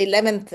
11th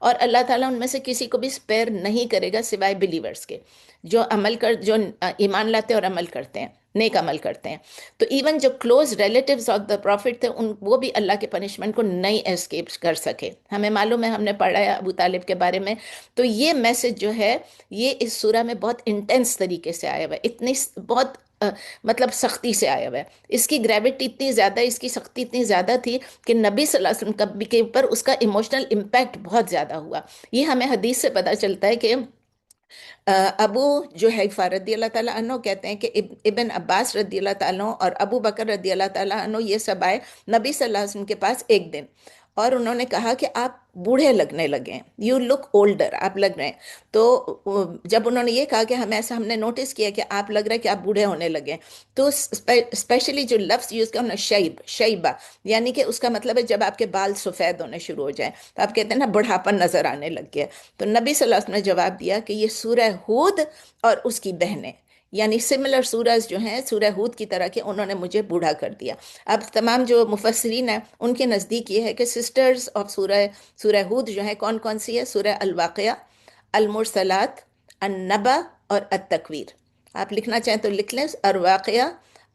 اور اللہ تعالیٰ ان میں سے کسی کو بھی اسپیئر نہیں کرے گا سوائے بلیورز کے، جو ایمان لاتے اور عمل کرتے ہیں، نیک عمل کرتے ہیں۔ تو ایون جو close relatives of the prophet تھے وہ بھی اللہ کے پنشمنٹ کو نہیں اسکیپ کر سکے۔ ہمیں معلوم ہے، ہم نے پڑھا ہے ابو طالب کے بارے میں۔ تو یہ میسج جو ہے یہ اس سورہ میں بہت انٹینس طریقے سے آیا ہوا ہے، اتنی بہت مطلب سختی سے آیا ہوا ہے۔ اس کی گریوٹی اتنی زیادہ، اس کی سختی اتنی زیادہ تھی کہ نبی صلی اللہ علیہ وسلم کے اوپر اس کا ایموشنل امپیکٹ بہت زیادہ ہوا۔ یہ ہمیں حدیث سے پتہ چلتا ہے کہ ابو جو حیفا رضی اللہ تعالیٰ عنہ کہتے ہیں کہ ابن عباس رضی اللہ تعالیٰ عنہ اور ابو بکر رضی اللہ تعالیٰ عنہ یہ سب آئے نبی صلی اللہ علیہ وسلم کے پاس ایک دن، اور انہوں نے کہا کہ آپ بوڑھے لگنے لگے ہیں، یو لک اولڈر، آپ لگ رہے ہیں۔ تو جب انہوں نے یہ کہا کہ ہم نے نوٹس کیا کہ آپ لگ رہا ہے کہ آپ بوڑھے ہونے لگے ہیں، تو اسپیشلی جو لفظ یوز کیا انہوں نے شیبہ، یعنی کہ اس کا مطلب ہے جب آپ کے بال سفید ہونے شروع ہو جائیں تو آپ کہتے ہیں نا بڑھاپن نظر آنے لگ گیا۔ تو نبی صلی اللہ علیہ وسلم نے جواب دیا کہ یہ سورہ ہود اور اس کی بہنیں، یعنی سملر سورج جو ہیں سورہ ہود کی طرح کے، انہوں نے مجھے بوڑھا کر دیا۔ اب تمام جو مفسرین ہیں ان کے نزدیک یہ ہے کہ سسٹرز آف سورہ ہود جو ہے کون کون سی ہے؟ سورہ الواقعہ، المرسلات، النبا اور التکویر۔ آپ لکھنا چاہیں تو لکھ لیں، الواقعہ،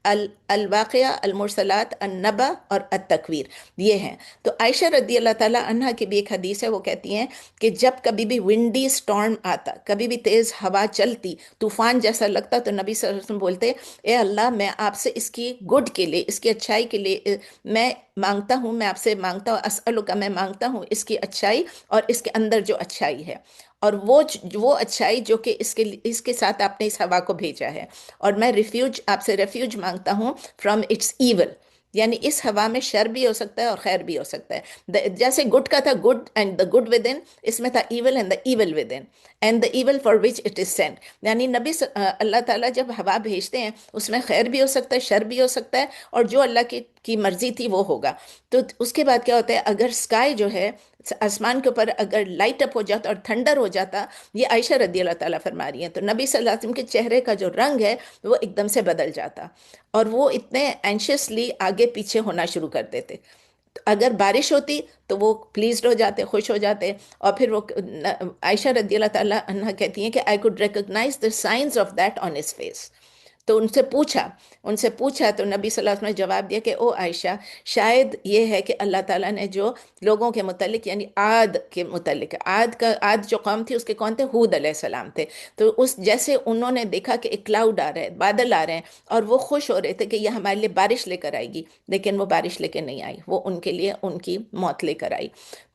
الواقعہ، المرسلات، النبا اور التکویر، یہ ہیں۔ تو عائشہ رضی اللہ تعالیٰ عنہ کی بھی ایک حدیث ہے، وہ کہتی ہیں کہ جب کبھی بھی ونڈی سٹارم آتا، کبھی بھی تیز ہوا چلتی، طوفان جیسا لگتا، تو نبی صلی اللہ علیہ وسلم بولتے، اے اللہ میں آپ سے اس کی گڈ کے لیے، اس کی اچھائی کے لیے میں مانگتا ہوں، میں آپ سے مانگتا ہوں، اسألک، میں مانگتا ہوں اس کی اچھائی اور اس کے اندر جو اچھائی ہے، اور وہ اچھائی جو کہ اس کے ساتھ آپ نے اس ہوا کو بھیجا ہے، اور میں آپ سے ریفیوج مانگتا ہوں فرام اٹس ایول، یعنی اس ہوا میں شر بھی ہو سکتا ہے اور خیر بھی ہو سکتا ہے۔ جیسے گڈ کا تھا good and the good within, اس میں تھا evil and the evil within, and the evil for which it is sent, یعنی اللہ تعالیٰ جب ہوا بھیجتے ہیں اس میں خیر بھی ہو سکتا ہے، شر بھی ہو سکتا ہے، اور جو اللہ کی مرضی تھی وہ ہوگا۔ تو اس کے بعد کیا ہوتا ہے، اگر اسکائی جو ہے آسمان کے اوپر اگر لائٹ اپ ہو جاتا اور تھنڈر ہو جاتا، یہ عائشہ رضی اللہ تعالیٰ فرما رہی ہیں، تو نبی صلی اللہ علیہ وسلم کے چہرے کا جو رنگ ہے وہ ایک دم سے بدل جاتا، اور وہ اتنے اینشیسلی آگے پیچھے ہونا شروع کر دیتے۔ اگر بارش ہوتی تو وہ پلیزڈ ہو جاتے، خوش ہو جاتے، اور پھر وہ عائشہ رضی اللہ تعالیٰ عنہ کہتی ہیں کہ I could recognize the signs of that on his face۔ تو ان سے پوچھا تو نبی صلی اللہ علیہ وسلم نے جواب دیا کہ او عائشہ، شاید یہ ہے کہ اللہ تعالیٰ نے جو لوگوں کے متعلق، یعنی عاد کے متعلق، عاد جو قوم تھی اس کے کون تھے؟ ہود علیہ السلام تھے۔ تو اس جیسے انہوں نے دیکھا کہ ایک کلاؤڈ آ رہا ہے، بادل آ رہے ہیں، اور وہ خوش ہو رہے تھے کہ یہ ہمارے لیے بارش لے کر آئے گی، لیکن وہ بارش لے کے نہیں آئی، وہ ان کے لیے ان کی موت لے کر آئی۔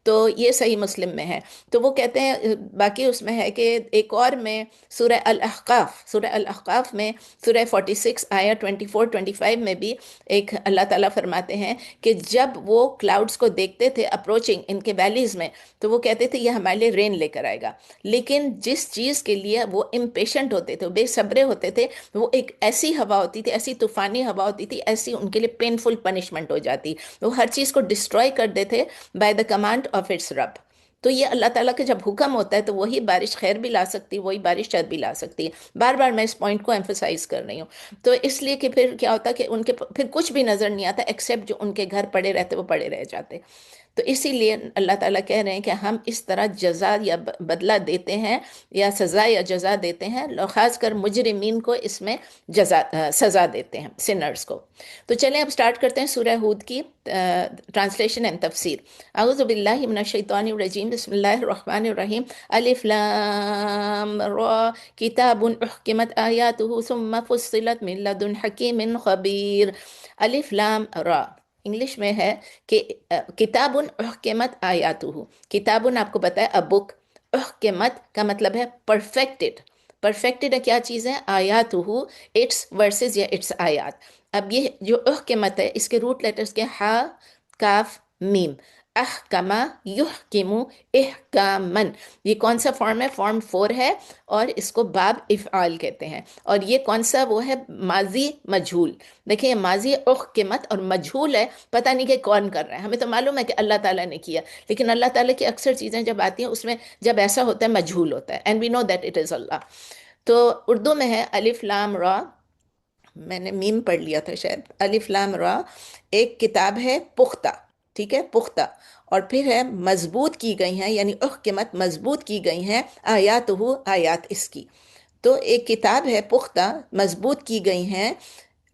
تو یہ صحیح مسلم میں ہے۔ تو وہ کہتے ہیں، باقی اس میں ہے کہ ایک اور میں سورہ الاحقاف میں سورہ 46 آیا 24 25 میں بھی ایک اللہ تعالیٰ فرماتے ہیں کہ جب وہ کلاؤڈز کو دیکھتے تھے اپروچنگ ان کے ویلیز میں، تو وہ کہتے تھے یہ ہمارے لیے رین لے کر آئے گا، لیکن جس چیز کے لیے وہ امپیشنٹ ہوتے تھے، بے صبرے ہوتے تھے، وہ ایک ایسی ہوا ہوتی تھی، ایسی طوفانی ہوا ہوتی تھی، ایسی ان کے لیے پینفل پنشمنٹ ہو جاتی، وہ ہر چیز کو ڈسٹروائے کر دیتے by the command of its رب۔ تو یہ اللہ تعالیٰ کا جب حکم ہوتا ہے تو وہی بارش خیر بھی لا سکتی، وہی بارش شر بھی لا سکتی ہے۔ بار بار میں اس پوائنٹ کو ایمفسائز کر رہی ہوں۔ تو اس لیے کہ پھر کیا ہوتا کہ ان کے پھر کچھ بھی نظر نہیں آتا ایکسیپٹ جو ان کے گھر پڑے رہتے وہ پڑے رہ جاتے۔ تو اسی لیے اللہ تعالیٰ کہہ رہے ہیں کہ ہم اس طرح جزا یا بدلہ دیتے ہیں، یا سزا یا جزا دیتے ہیں، خاص کر مجرمین کو اس میں سزا دیتے ہیں، سنرز کو۔ تو چلیں اب سٹارٹ کرتے ہیں سورہ ہود کی ٹرانسلیشن اینڈ تفسیر۔ اعوذ باللہ من الشیطان الرجیم، بسم اللہ الرحمن الرحیم۔ الف لام را، کتاب احکمت آیاتہ ثم فصلت من لدن حکیم خبیر۔ الف لام را، انگلش میں ہے کہ کتاب احکمت آیاتہ، کتاب آپ کو پتہ ہے a book، احکمت کا مطلب ہے پرفیکٹڈ، پرفیکٹڈ ہے کیا چیز ہے؟ آیاتہ، اٹس ورسز یا اٹس آیات۔ اب یہ جو احکمت ہے اس کے روٹ لیٹرز کے ہا، کاف، میم، احکما، یحکمو، احکامن، یہ کون سا فارم ہے؟ فارم 4 ہے، اور اس کو باب افعال کہتے ہیں، اور یہ کون سا وہ ہے؟ ماضی مجہول۔ دیکھیں یہ ماضی احکمت اور مجہول ہے، پتہ نہیں کہ کون کر رہا ہے۔ ہمیں تو معلوم ہے کہ اللہ تعالیٰ نے کیا، لیکن اللہ تعالیٰ کی اکثر چیزیں جب آتی ہیں اس میں جب ایسا ہوتا ہے مجہول ہوتا ہے، and we know that it is Allah. تو اردو میں ہے الف لام را، میں نے میم پڑھ لیا تھا شاید، الف لام را ایک کتاب ہے پختہ، ٹھیک ہے، پختہ، اور پھر ہے مضبوط کی گئی ہیں، یعنی احکمت مضبوط کی گئی ہیں، آیات ہو آیات اس کی. تو ایک کتاب ہے پختہ، مضبوط کی گئی ہیں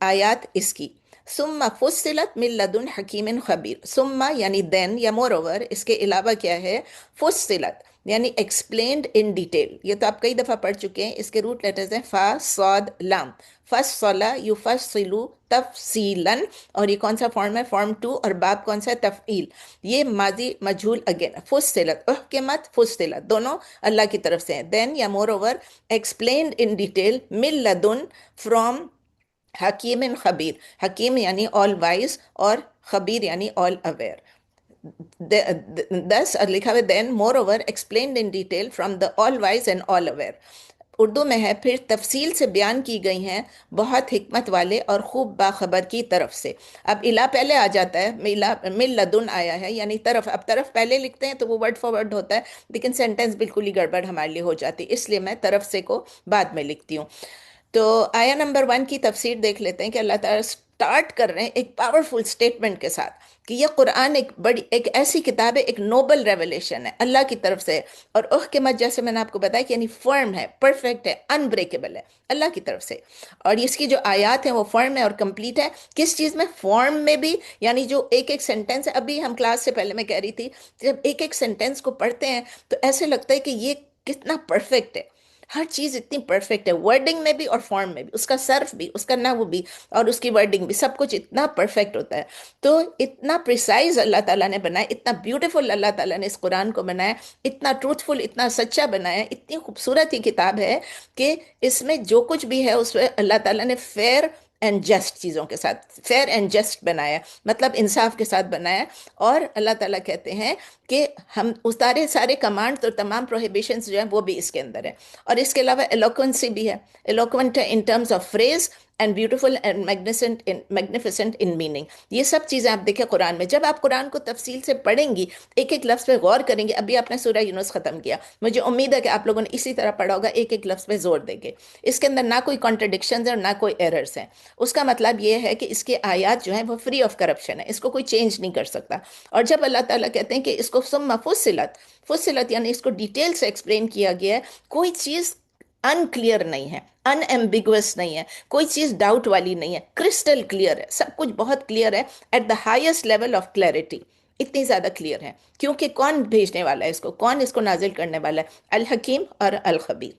آیات اس کی. ثم فصلت من لدن حکیم خبیر. ثم یعنی دین یا مور اوور، اس کے علاوہ کیا ہے، فصلت یعنی ایکسپلینڈ ان ڈیٹیل. یہ تو آپ کئی دفعہ پڑھ چکے ہیں. اس کے روٹ لیٹرز ہیں فا صاد لام. فصل یفصل تفصیلا، اور یہ کون سا فارم ہے، فارم 2، اور باب کون سا ہے، تفعیل. یہ ماضی مجہول اگین. فصلت احکمت فصلت دونوں اللہ کی طرف سے ہیں. دین یا مور اوور ایکسپلینڈ ان ڈیٹیل، من لدن فرام حکیم خبیر. حکیم یعنی آل وائز، اور خبیر یعنی آل اویئر. دس لکھا ہوا then moreover explained in detail from the all wise and all aware. Urdu میں ہے پھر تفصیل سے بیان کی گئی ہیں بہت حکمت والے اور خوب باخبر کی طرف سے. اب الا پہلے آ جاتا ہے، من لدن آیا ہے یعنی طرف. اب طرف پہلے لکھتے ہیں تو وہ ورڈ فار ورڈ ہوتا ہے، لیکن سینٹنس بالکل ہی گڑبڑ ہمارے لیے ہو جاتی، اس لیے میں طرف سے کو بعد میں لکھتی ہوں. تو آیا نمبر 1 کی تفسیر دیکھ لیتے ہیں کہ اللہ تعالیٰ سٹارٹ کر رہے ہیں ایک پاورفل سٹیٹمنٹ کے ساتھ کہ یہ قرآن ایک ایسی کتاب ہے، ایک نوبل ریولیشن ہے اللہ کی طرف سے، اور احکمت جیسے میں نے آپ کو بتایا کہ یعنی فرم ہے، پرفیکٹ ہے، انبریکیبل ہے اللہ کی طرف سے. اور اس کی جو آیات ہیں وہ فرم ہے اور کمپلیٹ ہے. کس چیز میں، فارم میں بھی، یعنی جو ایک ایک سینٹنس ہے. ابھی ہم کلاس سے پہلے میں کہہ رہی تھی، جب ایک ایک سینٹنس کو پڑھتے ہیں تو ایسے لگتا ہے کہ یہ کتنا پرفیکٹ ہے، ہر چیز اتنی پرفیکٹ ہے، ورڈنگ میں بھی اور فارم میں بھی، اس کا صرف بھی، اس کا نحو بھی، اور اس کی ورڈنگ بھی، سب کچھ اتنا پرفیکٹ ہوتا ہے. تو اتنا پریسائز اللہ تعالیٰ نے بنایا، اتنا بیوٹیفل اللہ تعالیٰ نے اس قرآن کو بنایا، اتنا ٹروتھفل، اتنا سچا بنایا، اتنی خوبصورت ہی کتاب ہے کہ اس میں جو کچھ بھی ہے اس میں اللہ تعالیٰ نے فیئر اینڈ جسٹ چیزوں کے ساتھ، فیئر اینڈ جسٹ بنایا، مطلب انصاف کے ساتھ بنایا. اور اللہ تعالیٰ کہتے ہیں کہ ہم اتارے سارے کمانڈ اور تمام پروہیبیشنز جو ہیں وہ بھی اس کے اندر ہے. اور اس کے علاوہ ایلوکوینسی بھی ہے، ایلوکوینٹ ہے in terms of phrase and beautiful and magnificent in meaning. یہ سب چیزیں آپ دیکھیں قرآن میں. جب آپ قرآن کو تفصیل سے پڑھیں گی، ایک ایک لفظ پہ غور کریں گے. ابھی آپ نے سورہ یونس ختم کیا، مجھے امید ہے کہ آپ لوگوں نے اسی طرح پڑھا ہوگا، ایک ایک لفظ پہ زور دیں گے. اس کے اندر نہ کوئی کانٹرڈکشنز ہیں اور نہ کوئی ایررز ہیں. اس کا مطلب یہ ہے کہ اس کے آیات جو ہیں وہ فری آف کرپشن ہے، اس کو کوئی چینج نہیں کر سکتا. اور جب اللہ تعالیٰ کہتے ہیں کہ اس کو ثم فصلت، فصلت یعنی اس کو ڈیٹیل سے ایکسپلین کیا گیا ہے، کوئی چیز ان کلیئر نہیں ہے، ان ایمبیگوس نہیں ہے، کوئی چیز ڈاؤٹ والی نہیں ہے، کرسٹل کلیئر ہے، سب کچھ بہت کلیئر ہے، at the highest level of clarity. اتنی زیادہ کلیئر ہے کیونکہ کون بھیجنے والا ہے اس کو، کون اس کو نازل کرنے والا ہے، الحکیم اور الخبیر،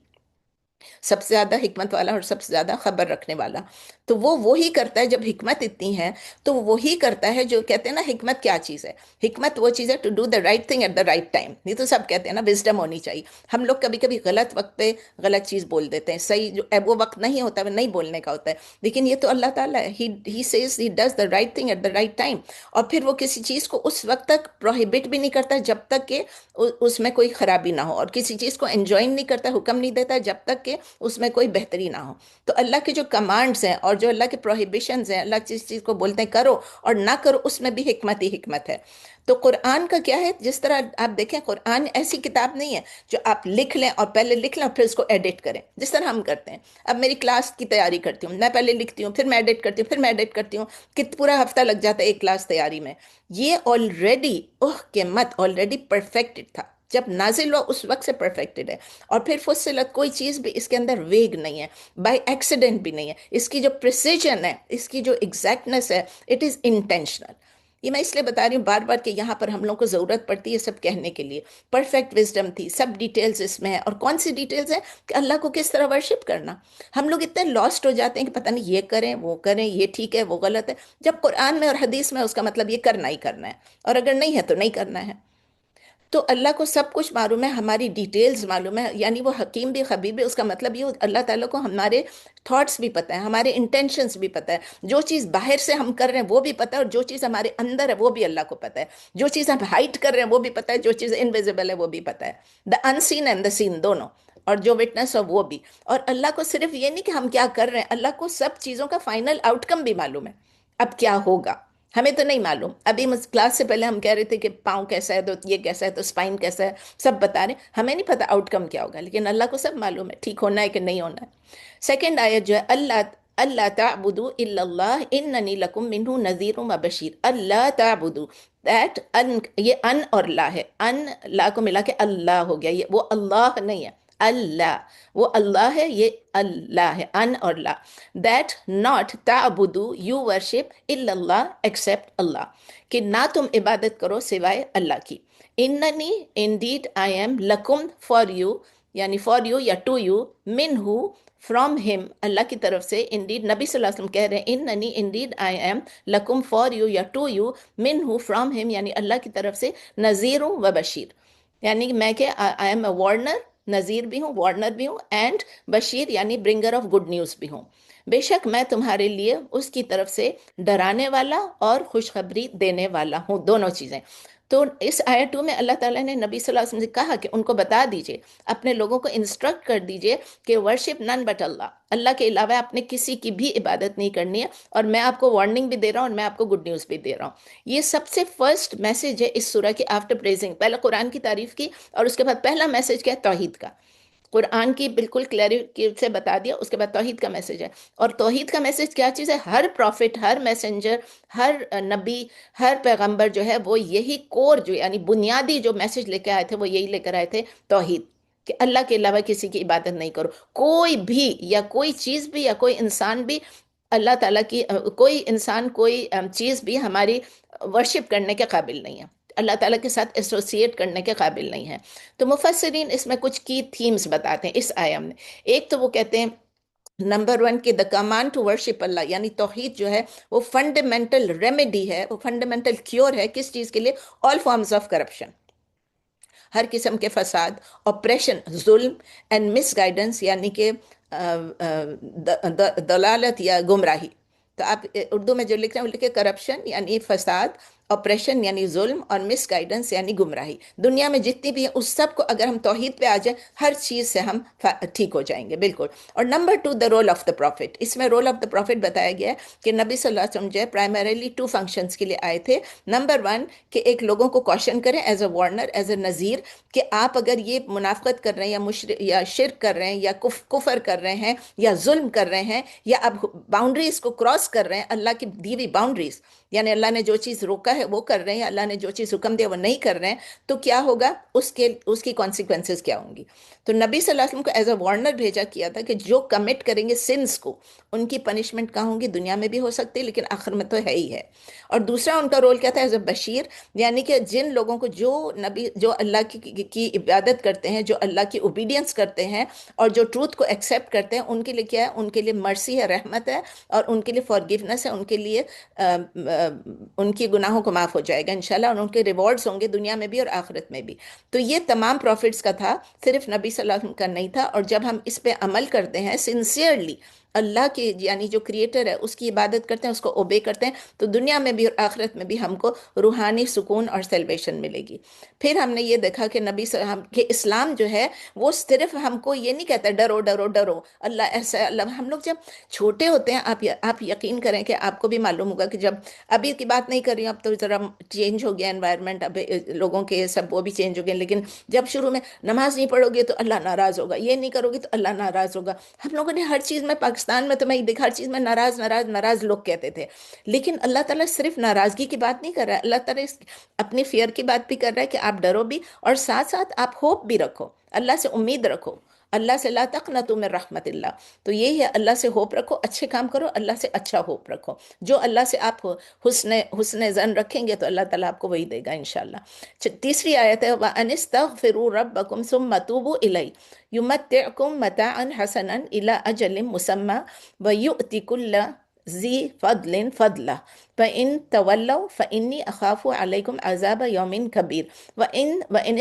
سب سے زیادہ حکمت والا اور سب سے زیادہ خبر رکھنے والا. تو وہ وہی کرتا ہے. جب حکمت اتنی ہے تو وہی کرتا ہے جو کہتے ہیں نا حکمت کیا چیز ہے. حکمت وہ چیز ہے to do the right thing at the right time. یہ تو سب کہتے ہیں نا وزڈم ہونی چاہیے. ہم لوگ کبھی کبھی غلط وقت پہ غلط چیز بول دیتے ہیں، صحیح جو وہ وقت نہیں ہوتا ہے وہ نہیں بولنے کا ہوتا ہے. لیکن یہ تو اللہ تعالیٰ ہے، he says he does the right thing at the right time. اور پھر وہ کسی چیز کو اس وقت تک پروہیبٹ بھی نہیں کرتا جب تک کہ اس میں کوئی خرابی نہ ہو، اور کسی چیز کو انجوائن نہیں کرتا، حکم نہیں دیتا جب تک کہ اس میں کوئی بہتری نہ ہو. تو اللہ کے جو کمانڈز ہیں اور جو اللہ کے پروہیبیشنز ہیں، اللہ جس چیز کو بولتے ہیں کرو اور نہ کرو، اس میں بھی حکمت ہی حکمت ہے. تو قرآن کا کیا ہے، جس طرح آپ دیکھیں قرآن ایسی کتاب نہیں ہے جو آپ لکھ لیں اور پہلے لکھ لیں اور پھر اس کو ایڈٹ کریں جس طرح ہم کرتے ہیں. اب میری کلاس کی تیاری کرتی ہوں، میں پہلے لکھتی ہوں، پھر میں ایڈٹ کرتی ہوں، پھر میں ایڈٹ کرتی ہوں، کہ پورا ہفتہ لگ جاتا ہے ایک کلاس تیاری میں. یہ آلریڈی حکمت آلریڈی پرفیکٹڈ تھا، جب نازل ہوا اس وقت سے پرفیکٹڈ ہے. اور پھر فصلت، کوئی چیز بھی اس کے اندر ویگ نہیں ہے، بائی ایکسیڈنٹ بھی نہیں ہے. اس کی جو پریسیجن ہے، اس کی جو ایگزیکٹنس ہے، اٹ از انٹینشنل. یہ میں اس لیے بتا رہی ہوں بار بار کہ یہاں پر ہم لوگوں کو ضرورت پڑتی ہے سب کہنے کے لیے. پرفیکٹ وزڈم تھی، سب ڈیٹیلز اس میں ہے. اور کون سی ڈیٹیلز ہیں کہ اللہ کو کس طرح ورشپ کرنا. ہم لوگ اتنے لاسٹ ہو جاتے ہیں کہ پتہ نہیں یہ کریں وہ کریں، یہ ٹھیک ہے وہ غلط ہے، جب قرآن میں اور حدیث میں اس کا مطلب یہ کرنا ہی کرنا ہے، اور اگر نہیں ہے تو نہیں کرنا ہے. تو اللہ کو سب کچھ معلوم ہے، ہماری ڈیٹیلز معلوم ہے. یعنی وہ حکیم بھی خبیر بھی، اس کا مطلب یہ اللہ تعالیٰ کو ہمارے تھاٹس بھی پتہ ہے، ہمارے انٹینشنز بھی پتہ ہے. جو چیز باہر سے ہم کر رہے ہیں وہ بھی پتہ ہے، اور جو چیز ہمارے اندر ہے وہ بھی اللہ کو پتہ ہے. جو چیز ہم ہائٹ کر رہے ہیں وہ بھی پتہ ہے، جو چیز انویزیبل ہے وہ بھی پتہ ہے. دا ان سین اینڈ دا سین دونوں، اور جو وٹنس ہو وہ بھی. اور اللہ کو صرف یہ نہیں کہ ہم کیا کر رہے ہیں، اللہ کو سب چیزوں کا فائنل آؤٹ کم بھی معلوم ہے. اب کیا ہوگا ہمیں تو نہیں معلوم. ابھی کلاس سے پہلے ہم کہہ رہے تھے کہ پاؤں کیسا ہے تو یہ کیسا ہے تو اسپائن کیسا ہے، سب بتا رہے ہیں. ہمیں نہیں پتہ آؤٹ کم کیا ہوگا، لیکن اللہ کو سب معلوم ہے ٹھیک ہونا ہے کہ نہیں ہونا ہے. سیکنڈ آیت جو ہے اللہ اللہ تعبدوا الا اللہ اننی لکم منہ نذیر و بشیر. اللہ تعبدوا، دیٹ ان، یہ ان اور لا ہے، ان لا کو ملا کے اللہ ہو گیا، یہ وہ اللہ نہیں ہے، اللہ وہ اللہ ہے، یہ اللہ ہے، ان اور لا. دیٹ ناٹ تعبدو، یو ورشپ الا اللہ، ایکسپٹ اللہ، کہ نہ تم عبادت کرو سوائے اللہ کی. اننی انڈیڈ آئی ایم، لکم فار یو، یعنی فار یو یا ٹو یو، منہ فرام ہم، اللہ کی طرف سے. انڈیڈ نبی صلی اللہ علیہ وسلم کہہ رہے ہیں اننی انڈیڈ آئی ایم لکم فار یو یا ٹو یو منہ فرام ہم، یعنی اللہ کی طرف سے، نذیر و بشیر، یعنی کہ میں کہ I am a Warner, Nazir بھی ہوں، وارنر بھی ہوں، اینڈ بشیر یعنی برنگر آف گڈ نیوز بھی ہوں. بے شک میں تمہارے لیے اس کی طرف سے ڈرانے والا اور خوشخبری دینے والا ہوں، دونوں چیزیں. تو اس آیت 2 میں اللہ تعالیٰ نے نبی صلی اللہ علیہ وسلم سے کہا کہ ان کو بتا دیجئے، اپنے لوگوں کو انسٹرکٹ کر دیجئے کہ ورشپ نن بٹ اللہ، اللہ کے علاوہ آپ نے کسی کی بھی عبادت نہیں کرنی ہے. اور میں آپ کو وارننگ بھی دے رہا ہوں اور میں آپ کو گڈ نیوز بھی دے رہا ہوں. یہ سب سے فرسٹ میسج ہے اس سورہ کی آفٹر پریزنگ. پہلے قرآن کی تعریف کی اور اس کے بعد پہلا میسج کیا ہے؟ توحید کا. قرآن کی بالکل کلیئرٹی سے بتا دیا، اس کے بعد توحید کا میسج ہے. اور توحید کا میسج کیا چیز ہے؟ ہر پروفٹ، ہر میسنجر، ہر نبی، ہر پیغمبر جو ہے وہ یہی کور، جو یعنی بنیادی جو میسج لے کے آئے تھے وہ یہی لے کر آئے تھے، توحید، کہ اللہ کے علاوہ کسی کی عبادت نہیں کرو. کوئی بھی یا کوئی چیز بھی یا کوئی انسان بھی اللہ تعالیٰ کی، کوئی انسان کوئی چیز بھی ہماری ورشپ کرنے کے قابل نہیں ہے، اللہ تعالیٰ کے ساتھ ایسوسیٹ کرنے کے قابل نہیں ہے. تو مفسرین اس میں کچھ کی تھیمز بتاتے ہیں اس آیہ میں. ایک تو وہ کہتے ہیں نمبر 1 کہ دا کمانڈ ٹو ورشپ اللہ، یعنی توحید جو ہے وہ فنڈامنٹل ریمیڈی ہے، وہ فنڈامنٹل کیور ہے کس چیز کے لیے؟ آل فارمز آف کرپشن، ہر قسم کے فساد، آپریشن، ظلم اینڈ مس گائیڈنس، یعنی کہ دلالت یا گمراہی. تو آپ اردو میں جو لکھ رہے ہیں وہ لکھے کرپشن یعنی فساد، آپریشن یعنی ظلم، اور مس گائیڈنس یعنی گمراہی. دنیا میں جتنی بھی ہیں اس سب کو اگر ہم توحید پہ آ جائیں، ہر چیز سے ہم ٹھیک ہو جائیں گے بالکل. اور number 2 the role of the prophet. اس میں رول آف دا پروفٹ بتایا گیا ہے کہ نبی صلی اللہ علیہ وسلم جو ہے پرائمریلی 2 فنکشنز کے لیے آئے تھے. نمبر 1 کہ ایک لوگوں کو کوشن کریں as a Warner, as a Nazir, کہ آپ اگر یہ منافقت کر رہے ہیں یا شرک کر رہے ہیں یا کفر کر رہے ہیں یا ظلم کر رہے ہیں یا اب باؤنڈریز کو کراس کر رہے ہیں، اللہ کی دی ہوئی باؤنڈریز، یعنی اللہ نے جو چیز روکا ہے وہ کر رہے ہیں، اللہ نے جو چیز حکم دیا وہ نہیں کر رہے ہیں، تو کیا ہوگا؟ اس کی کانسیکوینسز کیا ہوں گی؟ تو نبی صلی اللہ علیہ وسلم کو ایز اے وارنر بھیجا کیا تھا کہ جو کمٹ کریں گے سنس کو، ان کی پنشمنٹ کہاں ہوں گی؟ دنیا میں بھی ہو سکتی ہے لیکن آخر میں تو ہے ہی ہے. اور دوسرا ان کا رول کیا تھا؟ ایز اے بشیر، یعنی کہ جن لوگوں کو جو اللہ کی عبادت کرتے ہیں، جو اللہ کی اوبیڈینس کرتے ہیں اور جو ٹروتھ کو ایکسیپٹ کرتے ہیں، ان کے لیے کیا ہے؟ ان کے لیے مرسی ہے، رحمت ہے، اور ان کے لیے فارگیونیس ہے، ان کے لیے ان کی گناہوں کو معاف ہو جائے گا انشاءاللہ، اور ان کے ریوارڈز ہوں گے دنیا میں بھی اور آخرت میں بھی. تو یہ تمام پروفٹس کا تھا، صرف نبی صلی اللہ علیہ وسلم کا نہیں تھا. اور جب ہم اس پہ عمل کرتے ہیں سنسیئرلی، اللہ کے یعنی جو کریٹر ہے اس کی عبادت کرتے ہیں، اس کو اوبے کرتے ہیں، تو دنیا میں بھی اور آخرت میں بھی ہم کو روحانی سکون اور سیلویشن ملے گی. پھر ہم نے یہ دیکھا کہ نبی صلی اللہ علیہ وسلم کہ اسلام جو ہے وہ صرف ہم کو یہ نہیں کہتا ڈرو ڈرو ڈرو، اللہ ایسا ہے، اللہ. ہم لوگ جب چھوٹے ہوتے ہیں، آپ یقین کریں کہ آپ کو بھی معلوم ہوگا کہ جب ابھی کی بات نہیں کر رہی ہوں، اب تو ذرا چینج ہو گیا انوائرمنٹ، اب لوگوں کے سب وہ بھی چینج ہو گئے، لیکن جب شروع میں نماز نہیں پڑھو گے تو اللہ ناراض ہوگا، یہ نہیں کرو گے تو اللہ ناراض ہوگا، ہم لوگوں نے ہر چیز میں، پاکستان میں تو میں دیکھا ہر چیز میں ناراض ناراض ناراض لوگ کہتے تھے. لیکن اللہ تعالیٰ صرف ناراضگی کی بات نہیں کر رہا ہے، اللہ تعالیٰ اپنی فیئر کی بات بھی کر رہا ہے کہ آپ ڈرو بھی، اور ساتھ ساتھ آپ ہوپ بھی رکھو، اللہ سے امید رکھو، اللہ سے لا تقنطوا من رحمت اللہ. تو یہی ہے، اللہ سے ہوپ رکھو، اچھے کام کرو، اللہ سے اچھا ہوپ رکھو. جو اللہ سے آپ حسن ظن رکھیں گے تو اللہ تعالیٰ آپ کو وہی دے گا انشاءاللہ. تیسری آیت ہے وَأَنِ اسْتَغْفِرُوا رَبَّكُمْ ثُمَّ تُوبُوا إِلَيْهِ يُمَتِّعْكُمْ مَتَاعًا حَسَنًا إِلَىٰ أَجَلٍ مُّسَمًّى وَيُؤْتِ كُلَّ ذِي فَضْلٍ فَضْلَهُ فَإِن تَوَلَّوْا فَإِنِّي أَخَافُ عَلَيْكُمْ عَذَابَ يَوْمٍ كَبِيرٍ وَإِنِ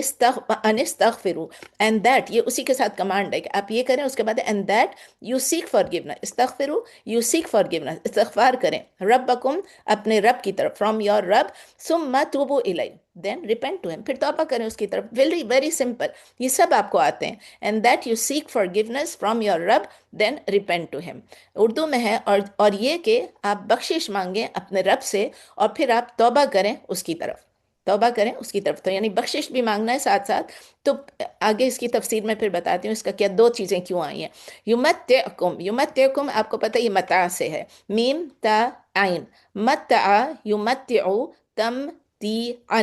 اسْتَغْفِرُوا اینڈ دیٹ، یہ اسی کے ساتھ کمانڈ ہے کہ آپ یہ کریں. اس کے بعد and that you seek forgiveness, استغفروا یو سیک فارگیونیس، استغفار کریں، ربکم اپنے رب کی طرف، فرام یور رب، ثم توبوا الیہ دین ریپینٹ ٹو ہم، پھر توبہ کریں اس کی طرف. ویری ویری سمپل، یہ سب آپ کو آتے ہیں. And that you seek forgiveness from your رب دین ریپینٹ ٹو ہم، اردو میں ہے. اور یہ کہ آپ بخشش مانگیں اپنے رب سے اور پھر آپ توبہ کریں اس کی طرف. توبہ کریں اس کی طرف، تو یعنی بخشش بھی مانگنا ہے ساتھ ساتھ. تو آگے اس کی تفسیر میں پھر بتاتی ہوں اس کا کیا دو چیزیں کیوں آئی ہیں. یمتعکم، یمتعکم آپ کو پتہ ہے یہ متاع سے ہے، میم تا عین. متع یمتع تمتیعا،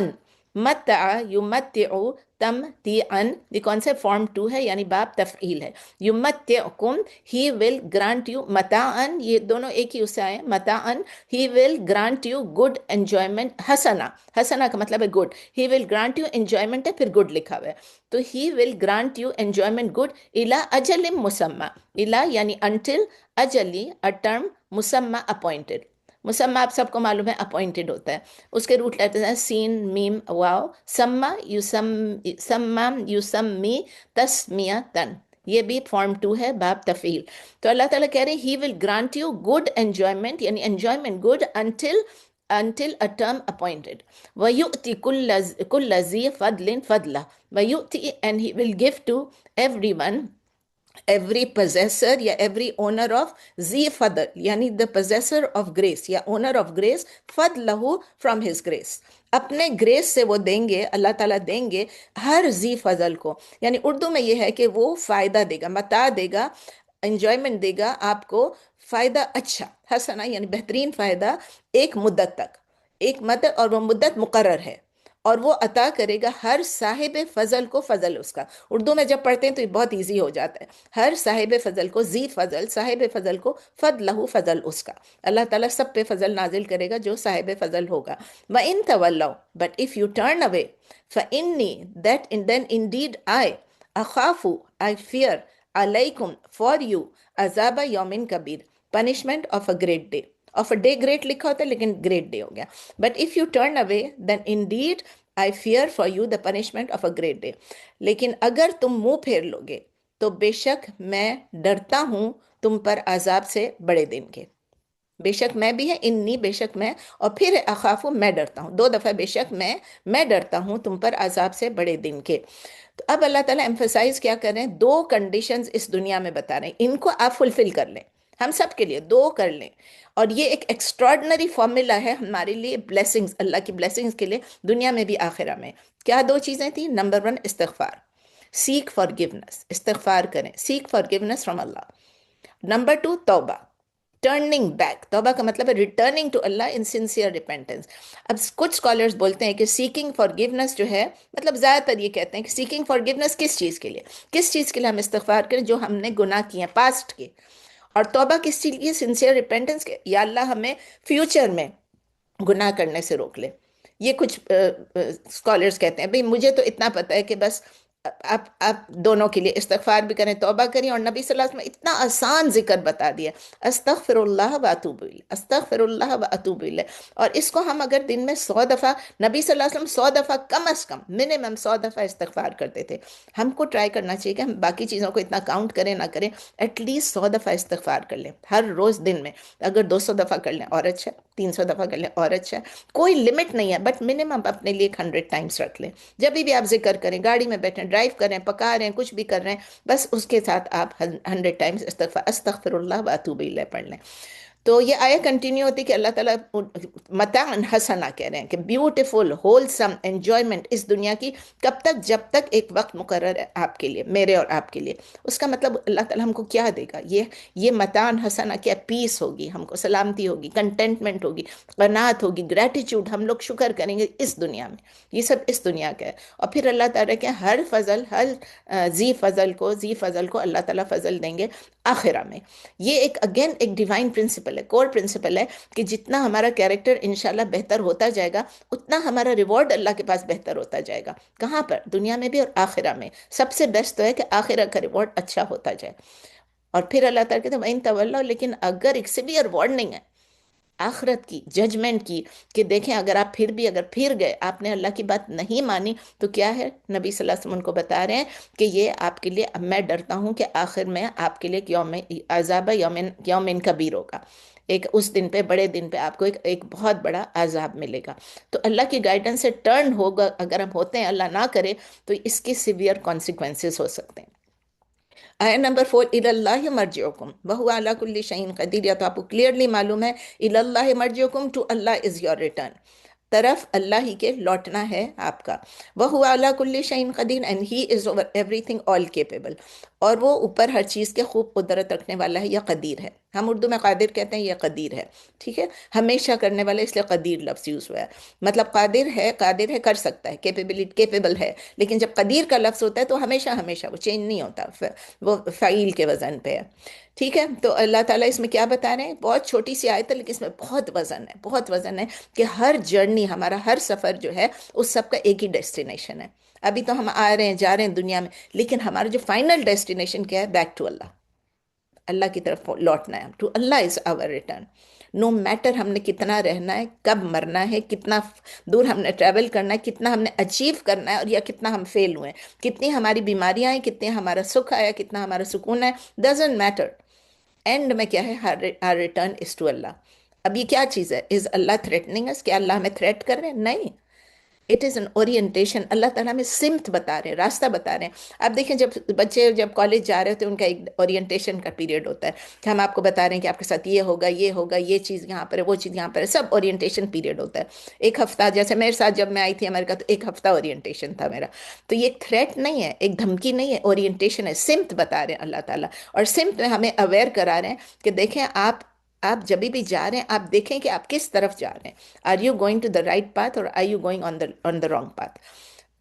متع یمتع تمتیعا، یہ کون سے فارم 2 ہے یعنی باب تفعیل ہے. یمتعکم ہی ول گرانٹ یو، متاعن یہ دونوں ایک ہی اس سے آئے ہیں، متاعن he will grant you good enjoyment, حسنا، حسنا کا مطلب ہے good, he will grant you enjoyment ہے پھر گڈ لکھا ہوا ہے، تو he will grant you enjoyment good الا اجل مسمى، الا یعنی انٹل، اجلی ا ٹرم، مسمى اپوائنٹڈ. مسمى آپ سب کو معلوم ہے اپوائنٹڈ ہوتا ہے، اس کے روٹ لیتے ہیں سین میم واو، سما یسمی تسمیتن، یہ بھی فارم 2 ہے باب تفعیل. تو اللہ تعالیٰ کہہ رہے ہیں he will grant you good enjoyment, یعنی enjoyment good until a term appointed. وَيُؤْتِ كُلَّ ذِي فَضْلٍ فَضْلَهُ. وَيُؤْتِ and he will give to everyone، every possessor یا every owner of ذی فضل یعنی the possessor of grace یا owner of grace، فضلہ from his grace، اپنے گریس سے وہ دیں گے، اللہ تعالیٰ دیں گے ہر ذی فضل کو. یعنی اردو میں یہ ہے کہ وہ فائدہ دے گا، متاع دے گا، انجوائمنٹ دے گا آپ کو، فائدہ اچھا، حسنا یعنی بہترین فائدہ، ایک مدت تک، ایک مدت، اور وہ مدت مقرر ہے، اور وہ عطا کرے گا ہر صاحب فضل کو فضل اس کا. اردو میں جب پڑھتے ہیں تو یہ بہت ایزی ہو جاتا ہے، ہر صاحب فضل کو، ذی فضل صاحب فضل کو، فضلہ فضل اس کا، اللہ تعالیٰ سب پہ فضل نازل کرے گا جو صاحب فضل ہوگا. وَإِن تَوَلَّوْا but if you turn away، فَإِنِّي that then indeed I أَخَافُ I fear عَلَيْكُمْ for you عذاب یومن کبیر، punishment of a great day. of a day great لکھا ہوتا ہے لیکن great day ہو گیا. but if you turn away then indeed I fear for you the punishment of a great day. لیکن اگر تم منہ پھیر لوگے تو بے شک میں ڈرتا ہوں تم پر عذاب سے بڑے دن کے. بے شک میں بھی ہے، انی بے شک میں، اور پھر اخافو میں ڈرتا ہوں، دو دفعہ بے شک میں ڈرتا ہوں تم پر عذاب سے بڑے دن کے. تو اب اللہ تعالیٰ ایمفسائز کیا کر رہے ہیں، دو کنڈیشنز اس دنیا میں بتا رہے ہیں، ان کو آپ فلفل کر لیں، ہم سب کے لیے دو کر لیں. اور یہ ایک ایکسٹراڈنری فارمولا ہے ہمارے لیے بلیسنگز، اللہ کی بلیسنگز کے لیے دنیا میں بھی آخرہ میں. کیا دو چیزیں تھیں؟ نمبر 1 استغفار، سیک فارگیونیس، استغفار کریں، seek forgiveness from Allah. Number 2 توبہ، ٹرننگ بیک. توبہ کا مطلب ہے returning to Allah in sincere repentance. اب کچھ اسکالرز بولتے ہیں کہ سیکنگ فارگیونیس جو ہے، مطلب زیادہ تر یہ کہتے ہیں کہ سیکنگ فارگیونیس کس چیز کے لیے، کس چیز کے لیے ہم استغفار کریں، جو ہم نے گناہ کیے ہیں پاسٹ کے. اور توبہ کس چیز کی، سنسیئر ریپینٹنس کے، یا اللہ ہمیں فیوچر میں گناہ کرنے سے روک لے. یہ کچھ اسکالرز کہتے ہیں. بھئی مجھے تو اتنا پتہ ہے کہ بس آپ دونوں کے لیے استغفار بھی کریں، توبہ کریں، اور نبی صلی اللہ علیہ وسلم اتنا آسان ذکر بتا دیا، استغفر اللہ و اتوب الیہ، استغفر اللہ و اتوب الیہ. اور اس کو ہم اگر دن میں 100 دفعہ، نبی صلی اللہ علیہ وسلم 100 دفعہ کم از کم، منیمم 100 دفعہ استغفار کرتے تھے. ہم کو ٹرائی کرنا چاہیے کہ ہم باقی چیزوں کو اتنا کاؤنٹ کریں نہ کریں، ایٹ لیسٹ 100 دفعہ استغفار کر لیں ہر روز دن میں. اگر 200 دفعہ کر لیں اور اچھا، 300 دفعہ کر لیں اور اچھا، کوئی لمٹ نہیں ہے، بٹ منیمم اپنے لیے 100 ٹائمز رکھ لیں. جب بھی آپ ذکر کریں، گاڑی میں بیٹھیں، ڈرائیو کریں، پکا رہے ہیں، کچھ بھی کر رہے ہیں، بس اس کے ساتھ آپ 100 ٹائمز استغفر اللہ و اتوب الیہ پڑھ لیں. تو یہ آیت کنٹینیو ہوتی کہ اللہ تعالیٰ متاعن حسنا کہہ رہے ہیں کہ بیوٹیفل ہولسم انجوائمنٹ اس دنیا کی، کب تک؟ جب تک ایک وقت مقرر ہے آپ کے لیے، میرے اور آپ کے لیے. اس کا مطلب اللہ تعالیٰ ہم کو کیا دے گا، یہ متاعن حسنا کیا، پیس ہوگی، ہم کو سلامتی ہوگی، کنٹینٹمنٹ ہوگی، قناعت ہوگی، گریٹیچیوڈ، ہم لوگ شکر کریں گے اس دنیا میں. یہ سب اس دنیا کا ہے. اور پھر اللہ تعالیٰ کہ ہر فضل، ہر ذی فضل کو اللہ تعالیٰ فضل دیں گے آخرہ میں. یہ ایک اگین ایک ڈیوائن پرنسپل ہے، کور پرنسپل ہے کہ جتنا ہمارا کیریکٹر انشاءاللہ بہتر ہوتا جائے گا، اتنا ہمارا ریوارڈ اللہ کے پاس بہتر ہوتا جائے گا. کہاں پر؟ دنیا میں بھی اور آخرہ میں. سب سے بیسٹ تو ہے کہ آخرہ کا ریوارڈ اچھا ہوتا جائے. اور پھر اللہ تعالیٰ کہتے ہیں وَإِن تَوَلَّوْا، لیکن اگر ایک سیویئر وارننگ ہے آخرت کی، ججمنٹ کی، کہ دیکھیں اگر آپ پھر گئے، آپ نے اللہ کی بات نہیں مانی، تو کیا ہے؟ نبی صلی اللہ علیہ وسلم ان کو بتا رہے ہیں کہ یہ آپ کے لیے، میں ڈرتا ہوں کہ آخر میں آپ کے لیے عذاب یومن کبیر ہوگا، ایک اس دن پہ، بڑے دن پہ آپ کو ایک بہت بڑا عذاب ملے گا. تو اللہ کی گائیڈنس سے ٹرن ہوگا اگر ہم ہوتے ہیں، اللہ نہ کرے تو اس کی سیویئر کانسیکوینسز ہو سکتے ہیں. آیا نمبر 4 الی اللہ مرجعکم وہو علی کل شیء قدیر. یا تو آپ کو کلیئرلی معلوم ہے الی اللہ مرجعکم، to Allah is your return. طرف اللہ ہی کے لوٹنا ہے آپ کا. وَهُوَ عَلَى كُلِّ شَيْءٍ قَدِيرٌ and he is over everything all capable. اور وہ اوپر ہر چیز کے خوب قدرت رکھنے والا ہے یا قدیر ہے. ہم اردو میں قادر کہتے ہیں، یہ قدیر ہے. ٹھیک ہے، ہمیشہ کرنے والا، اس لیے قدیر لفظ یوز ہوا ہے. مطلب قادر ہے، کر سکتا ہے، کیپیبل ہے. لیکن جب قدیر کا لفظ ہوتا ہے تو ہمیشہ ہمیشہ وہ چینج نہیں ہوتا، وہ فعیل کے وزن پہ ہے. ٹھیک ہے، تو اللہ تعالیٰ اس میں کیا بتا رہے ہیں؟ بہت چھوٹی سی آیت ہے لیکن اس میں بہت وزن ہے، بہت وزن ہے کہ ہر جرنی، ہمارا ہر سفر جو ہے اس سب کا ایک ہی ڈیسٹینیشن ہے. ابھی تو ہم آ رہے ہیں، جا رہے ہیں دنیا میں، لیکن ہمارا جو فائنل ڈیسٹینیشن کیا ہے؟ بیک ٹو اللہ، اللہ کی طرف لوٹنا ہے. To Allah is our return. No matter ہم نے کتنا رہنا ہے، کب مرنا ہے، کتنا دور ہم نے ٹریول کرنا ہے، کتنا ہم نے اچیو کرنا ہے، اور یا کتنا ہم فیل ہوئے ہیں، کتنی ہماری بیماریاں ہیں، کتنے ہمارا سکھ آیا، کتنا ہمارا سکون ہے، ڈزنٹ میٹر. اینڈ میں کیا ہے؟ ہر ریٹرن از ٹو اللہ. اب یہ کیا چیز ہے؟ Is Allah threatening us? کیا اللہ ہمیں تھریٹ کر رہے ہیں؟ نہیں. It is an orientation. اللہ تعالیٰ ہمیں سمت بتا رہے ہیں، راستہ بتا رہے ہیں. اب دیکھیں، جب بچے جب کالج جا رہے ہوتے ہیں، ان کا ایک اورینٹیشن کا پیریڈ ہوتا ہے کہ ہم آپ کو بتا رہے ہیں کہ آپ کے ساتھ یہ ہوگا، یہ ہوگا، یہ چیز یہاں پر ہے، وہ چیز یہاں پر ہے، سب اورینٹیشن پیریڈ ہوتا ہے. ایک ہفتہ، جیسے میرے ساتھ جب میں آئی تھی امریکہ تو ایک ہفتہ اورینٹیشن تھا میرا. تو یہ ایک تھریٹ نہیں ہے، ایک دھمکی نہیں ہے، اورینٹیشن ہے، سمت بتا رہے ہیں اللہ تعالیٰ. اور سمت میں ہمیں اویئر کرا رہے ہیں کہ دیکھیں، آپ جب بھی جا رہے ہیں، آپ دیکھیں کہ آپ کس طرف جا رہے ہیں. Are you going to the right path اور are you going on the wrong path?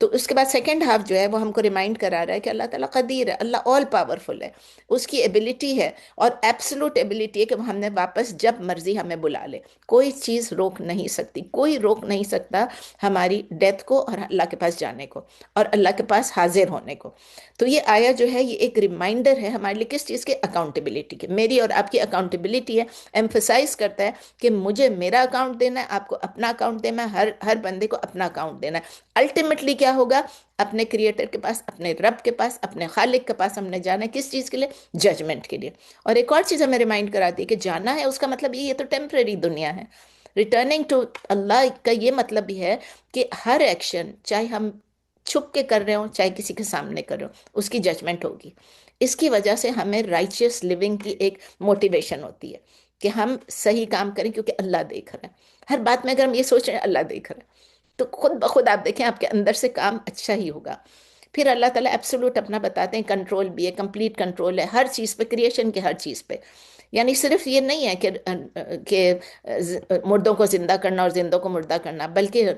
تو اس کے بعد سیکنڈ ہاف جو ہے وہ ہم کو ریمائنڈ کرا رہا ہے کہ اللہ تعالیٰ قدیر ہے، اللہ آل پاورفل ہے. اس کی ایبلٹی ہے، اور ایبسلوٹ ایبلٹی ہے کہ وہ ہم نے واپس جب مرضی ہمیں بلا لے. کوئی چیز روک نہیں سکتی، کوئی روک نہیں سکتا ہماری ڈیتھ کو اور اللہ کے پاس جانے کو اور اللہ کے پاس حاضر ہونے کو. تو یہ آیا جو ہے، یہ ایک ریمائنڈر ہے ہمارے لیے کس چیز کے؟ اکاؤنٹیبلٹی کے. میری اور آپ کی اکاؤنٹیبلٹی ہے. ایمفسائز کرتا ہے کہ مجھے میرا اکاؤنٹ دینا ہے، آپ کو اپنا اکاؤنٹ دینا ہے، ہر بندے کو اپنا اکاؤنٹ دینا ہے. الٹیمیٹلی کیا ہوگا؟ اپنے کریٹر کے پاس، اپنے رب کے پاس، اپنے خالق کے پاس ہم نے جانا ہے. کس چیز کے لیے؟ ججمنٹ کے لیے. اور ایک اور چیز ہمیں ریمائنڈ کراتی ہے کہ جانا ہے، اس کا مطلب یہ تو ٹیمپریری دنیا ہے. ریٹرننگ ٹو اللہ کا یہ مطلب بھی ہے کہ ہر ایکشن، چاہے ہم چھپ کے کر رہے ہوں، چاہے کسی کے سامنے کر رہے ہوں، اس کی ججمنٹ ہوگی. اس کی وجہ سے ہمیں رائچیس لیونگ کی ایک موٹیویشن ہوتی ہے کہ ہم صحیح کام کریں، کیونکہ اللہ دیکھ رہا ہے. ہر بات میں اگر ہم یہ سوچ رہے ہیں اللہ دیکھ رہا ہے، تو خود بخود آپ دیکھیں آپ کے اندر سے کام اچھا ہی ہوگا. پھر اللہ تعالیٰ ایبسولوٹ اپنا بتاتے ہیں، کنٹرول بھی ہے، کمپلیٹ کنٹرول ہے ہر چیز پہ، کریشن کے ہر چیز پہ. یعنی صرف یہ نہیں ہے کہ مردوں کو زندہ کرنا اور زندوں کو مردہ کرنا، بلکہ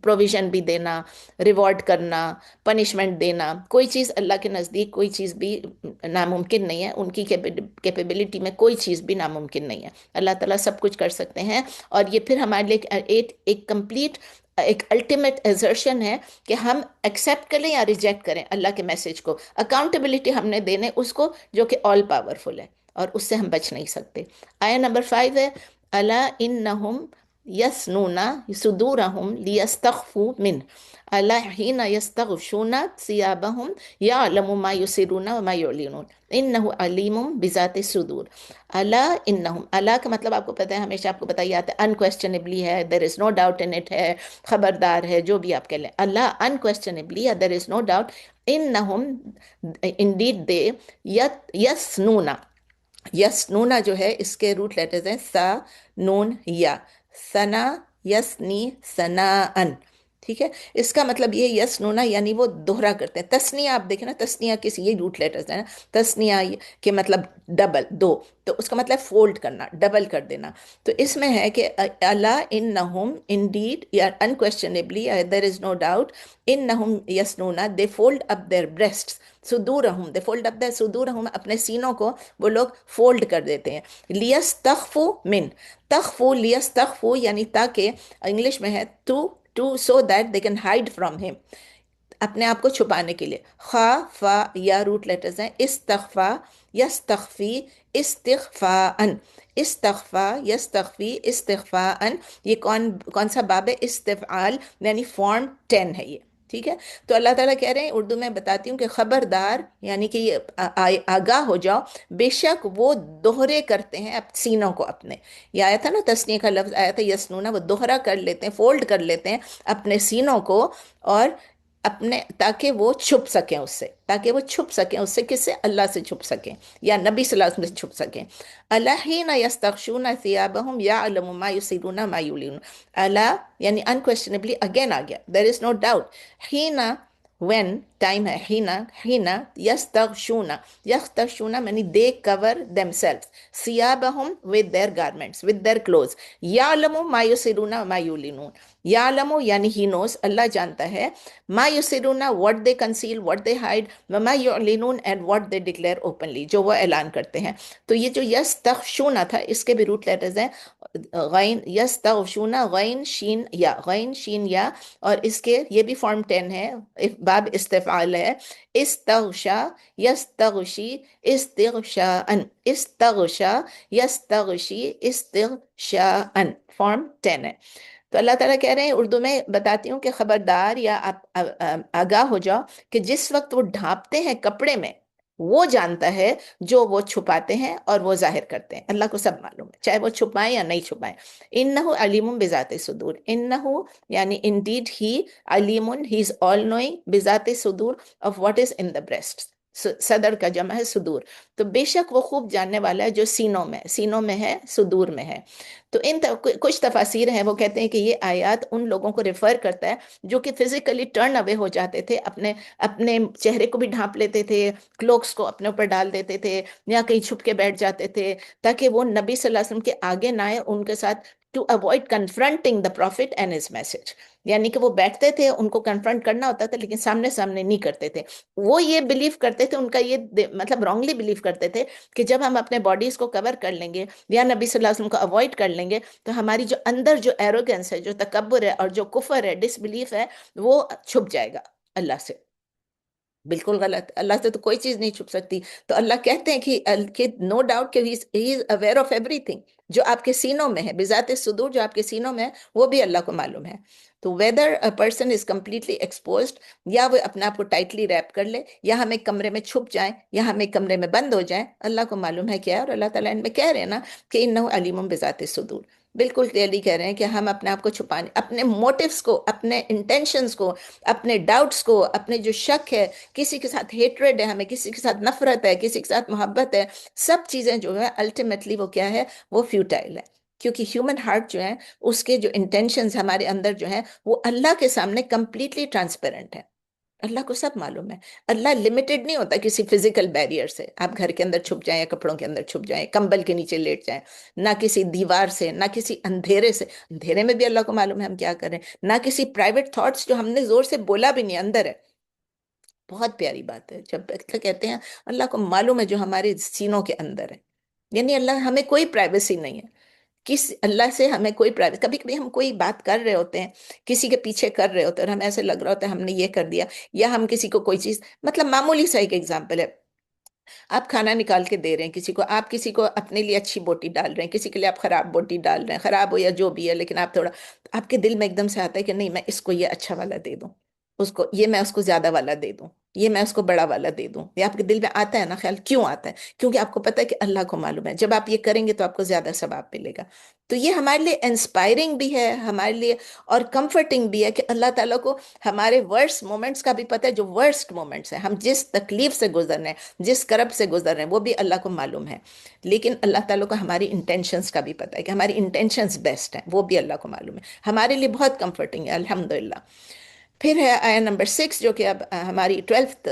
پروویژن بھی دینا، ریوارڈ کرنا، پنشمنٹ دینا. کوئی چیز اللہ کے نزدیک کوئی چیز بھی ناممکن نہیں ہے. ان کی کیپیبلٹی میں کوئی چیز بھی ناممکن نہیں ہے. اللہ تعالیٰ سب کچھ کر سکتے ہیں. اور یہ پھر ہمارے لیے ایک کمپلیٹ، ایک الٹیمیٹ ایزرشن ہے کہ ہم ایکسیپٹ کریں یا ریجیکٹ کریں اللہ کے میسج کو. اکاؤنٹیبلٹی ہم نے دینے اس کو جو کہ آل پاورفل ہے، اور اس سے ہم بچ نہیں سکتے. آیا نمبر 5 ہے، الا انہم یسنون صدورہم لیستخفوا من، الا حین یستغشون ثیابہم یعلم ما یسرون وما یعلنون انہ علیم بذات الصدور. الا انہم، الا کا مطلب آپ کو پتہ ہے، ہمیشہ آپ کو بتائی آتا ہے، انکویسچنبلی ہے، دیر از نو ڈاؤٹ ان اٹ ہے، خبردار ہے، جو بھی آپ کہہ لیں. اللہ انکویسچنبلی، دیر از نو ڈاؤٹ، انہم انڈیڈ دے، یسنون. یسنونا جو ہے اس کے روٹ لیٹرز ہیں سا، نون، یا. ثنا، یسنی، ثناءن. ٹھیک ہے، اس کا مطلب یہ یسنونا یعنی وہ دوہرا کرتے ہیں. تسنیہ آپ دیکھیں نا، تسنیہ کس، یہ روٹ لیٹرز ہیں نا. تسنیہ کے مطلب ڈبل، دو، تو اس کا مطلب فولڈ کرنا، ڈبل کر دینا. تو اس میں ہے کہ اللہ انہم انڈیڈ، یا انکویسچنبلی، دیر از نو ڈاؤٹ، انہم یسنونا، they fold up their breasts, صدورہم، دے فولڈ اپ دیئر صدورہم، اپنے سینوں کو وہ لوگ فولڈ کر دیتے ہیں. لیستخفوا من، تخفو، لیستخفو یعنی تاکہ، انگلش میں ہے to so that they can hide from ہم، اپنے آپ کو چھپانے کے لیے. خا، فا، یا روٹ لیٹرز ہیں. استخفا، یستخفی، استخفاءن. استخفا، یستخفی، استخفاءن. یہ کون سا باب ہے؟ استفعال، یعنی فارم 10 ہے یہ. ٹھیک ہے، تو اللہ تعالیٰ کہہ رہے ہیں، اردو میں بتاتی ہوں کہ خبردار، یعنی کہ یہ آگاہ ہو جاؤ، بے شک وہ دوہرے کرتے ہیں سینوں کو اپنے. یہ آیا تھا نا، تسنیہ کا لفظ آیا تھا یسنونا، وہ دوہرا کر لیتے ہیں، فولڈ کر لیتے ہیں اپنے سینوں کو، اور اپنے تاکہ وہ چھپ سکیں اس سے، تاکہ وہ چھپ سکیں اس سے، کس سے؟ اللہ سے چھپ سکیں یا نبی صلی اللہ علیہ وسلم سے چھپ سکیں. الا حین یستغشون ثیابہم یعلم ما یسرون ما یعلنون. الا یعنی انکویسچنبلی اگین آ گیا، دیر از نو ڈاؤٹ. حین when ٹائم ہے، حین یستغشون، یستغشون یعنی they cover themselves، ثیابہم with their garments with their clothes، یعلم ما یسرون ما یعلنون. یعلم یعنی he knows، اللہ جانتا ہے، ما یسرون what they conceal what they hide، وما یعلنون and what they declare openly جو وہ اعلان کرتے ہیں. تو یہ جو یستغشون تھا اس کے بھی روٹ لیٹرز ہیں غین، یستغشون، غین شین یا، غین شین یا، اور اس کے یہ بھی فارم 10 ہے، باب استفعال ہے. استغشا یستغشی استغشاءن، استغشا یستغشی استغشاءن، فارم 10 ہے. تو اللہ تعالیٰ کہہ رہے ہیں، اردو میں بتاتی ہوں کہ خبردار یا آپ آگاہ ہو جاؤ کہ جس وقت وہ ڈھانپتے ہیں کپڑے میں، وہ جانتا ہے جو وہ چھپاتے ہیں اور وہ ظاہر کرتے ہیں. اللہ کو سب معلوم ہے، چاہے وہ چھپائیں یا نہیں چھپائیں. انہو علیم بذات صدور، انہو یعنی انڈیڈ ہی، علیم ہی از آل نوئنگ، بذات صدور of what is in the breast. صدر کا جمع ہے صدور، تو بے شک وہ خوب جاننے والا ہے جو سینوں میں، سینوں میں ہے، صدور میں ہے. تو ان کچھ تفاسیر ہیں، وہ کہتے ہیں کہ یہ آیات ان لوگوں کو ریفر کرتا ہے جو کہ فزیکلی ٹرن اوے ہو جاتے تھے، اپنے چہرے کو بھی ڈھانپ لیتے تھے، کلوکس کو اپنے اوپر ڈال دیتے تھے، یا کہیں چھپ کے بیٹھ جاتے تھے تاکہ وہ نبی صلی اللہ علیہ وسلم کے آگے نہ آئے ان کے ساتھ، to avoid confronting the prophet and his message. یعنی کہ وہ بیٹھتے تھے، ان کو کنفرنٹ کرنا ہوتا تھا لیکن سامنے سامنے نہیں کرتے تھے. وہ یہ بلیو کرتے تھے، ان کا یہ مطلب رانگلی بلیو کرتے تھے کہ جب ہم اپنے باڈیز کو کور کر لیں گے یا نبی صلی اللہ علیہ وسلم کو اوائڈ کر لیں گے تو ہماری جو اندر جو ایروگنس ہے، جو تکبر ہے اور جو کفر ہے، ڈس بلیف ہے، وہ چھپ جائے گا اللہ سے. بالکل غلط، اللہ سے تو کوئی چیز نہیں چھپ سکتی. تو اللہ کہتے ہیں کہ نو ڈاؤٹ کہ he is aware of everything جو آپ کے سینوں میں ہے، بذات صدور جو آپ کے سینوں میں ہے وہ بھی اللہ کو معلوم ہے. تو whether a person is completely exposed, یا وہ اپنے آپ کو ٹائٹلی ریپ کر لے، یا ہم ایک کمرے میں چھپ جائیں، یا ہم ایک کمرے میں بند ہو جائیں، اللہ کو معلوم ہے کیا ہے. اور اللہ تعالیٰ ان میں کہہ رہے ہیں نا کہ انہ علیم بذات صدور، بالکل کلیئرلی کہہ رہے ہیں کہ ہم اپنے آپ کو چھپانے، اپنے موٹیوز کو، اپنے انٹینشنز کو، اپنے ڈاؤٹس کو، اپنے جو شک ہے، کسی کے ساتھ ہیٹریڈ ہے ہمیں، کسی کے ساتھ نفرت ہے، کسی کے ساتھ محبت ہے، سب چیزیں جو ہے الٹیمیٹلی وہ کیا ہے، وہ فیوٹائل ہے. کیونکہ ہیومن ہارٹ جو ہے، اس کے جو انٹینشنز ہمارے اندر جو ہیں وہ اللہ کے سامنے کمپلیٹلی ٹرانسپیرنٹ ہے. اللہ کو سب معلوم ہے. اللہ لمیٹڈ نہیں ہوتا کسی فزیکل بیریئر سے. آپ گھر کے اندر چھپ جائیں یا کپڑوں کے اندر چھپ جائیں، کمبل کے نیچے لیٹ جائیں، نہ کسی دیوار سے، نہ کسی اندھیرے سے. اندھیرے میں بھی اللہ کو معلوم ہے ہم کیا کریں. نہ کسی پرائیویٹ تھاٹس جو ہم نے زور سے بولا بھی نہیں، اندر ہے. بہت پیاری بات ہے جب کہتے ہیں اللہ کو معلوم ہے جو ہمارے سینوں کے اندر ہے. یعنی اللہ، ہمیں کوئی پرائیویسی نہیں ہے، اللہ سے ہمیں کوئی پرائیویسی. کبھی کبھی ہم کوئی بات کر رہے ہوتے ہیں، کسی کے پیچھے کر رہے ہوتے ہیں، اور ہمیں ایسے لگ رہا ہوتا ہے ہم نے یہ کر دیا، یا ہم کسی کو کوئی چیز، مطلب معمولی سا ایک ایگزامپل ہے، آپ کھانا نکال کے دے رہے ہیں کسی کو، آپ کسی کو اپنے لیے اچھی بوٹی ڈال رہے ہیں، کسی کے لیے آپ خراب بوٹی ڈال رہے ہیں، خراب ہو یا جو بھی ہے، لیکن آپ تھوڑا، آپ کے دل میں ایک دم سے آتا ہے کہ نہیں، میں اس کو یہ اچھا والا دے دوں، میں اس کو زیادہ والا دے دوں، یہ میں اس کو بڑا والا دے دوں. یہ آپ کے دل میں آتا ہے نا خیال. کیوں آتا ہے؟ کیونکہ آپ کو پتہ ہے کہ اللہ کو معلوم ہے جب آپ یہ کریں گے تو آپ کو زیادہ ثواب ملے گا. تو یہ ہمارے لیے انسپائرنگ بھی ہے، ہمارے لیے اور کمفرٹنگ بھی ہے کہ اللہ تعالیٰ کو ہمارے ورسٹ مومنٹس کا بھی پتہ ہے. جو ورسٹ مومنٹس ہیں، ہم جس تکلیف سے گزر رہے ہیں، جس کرب سے گزر رہے ہیں، وہ بھی اللہ کو معلوم ہے. لیکن اللہ تعالیٰ کو ہماری انٹینشنز کا بھی پتہ ہے کہ ہماری انٹینشنز بیسٹ ہیں، وہ بھی اللہ کو معلوم ہے. ہمارے لیے بہت کمفرٹنگ ہے الحمدللہ. پھر ہے آیا نمبر 6 جو کہ اب ہماری 12th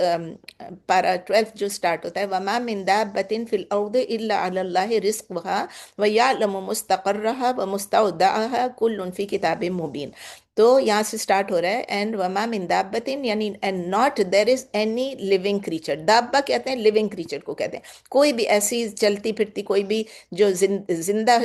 پارا 12 جو سٹارٹ ہوتا ہے، وَمَا مِن دَابَّةٍ فِي الْأَرْضِ إِلَّا عَلَى اللَّهِ رِزْقُهَا وَيَعْلَمُ مُسْتَقَرَّهَا وَمُسْتَوْدَعَهَا كُلٌّ فِي كِتَابٍ مُبِينٍ. تو یہاں سے سٹارٹ ہو رہا ہے اینڈ وَمَا مِن دَابَّةٍ یعنی and not there is any living creature. دابہ کہتے ہیں living creature کو کہتے ہیں، کوئی بھی ایسی چلتی پھرتی کوئی بھی جو زندہ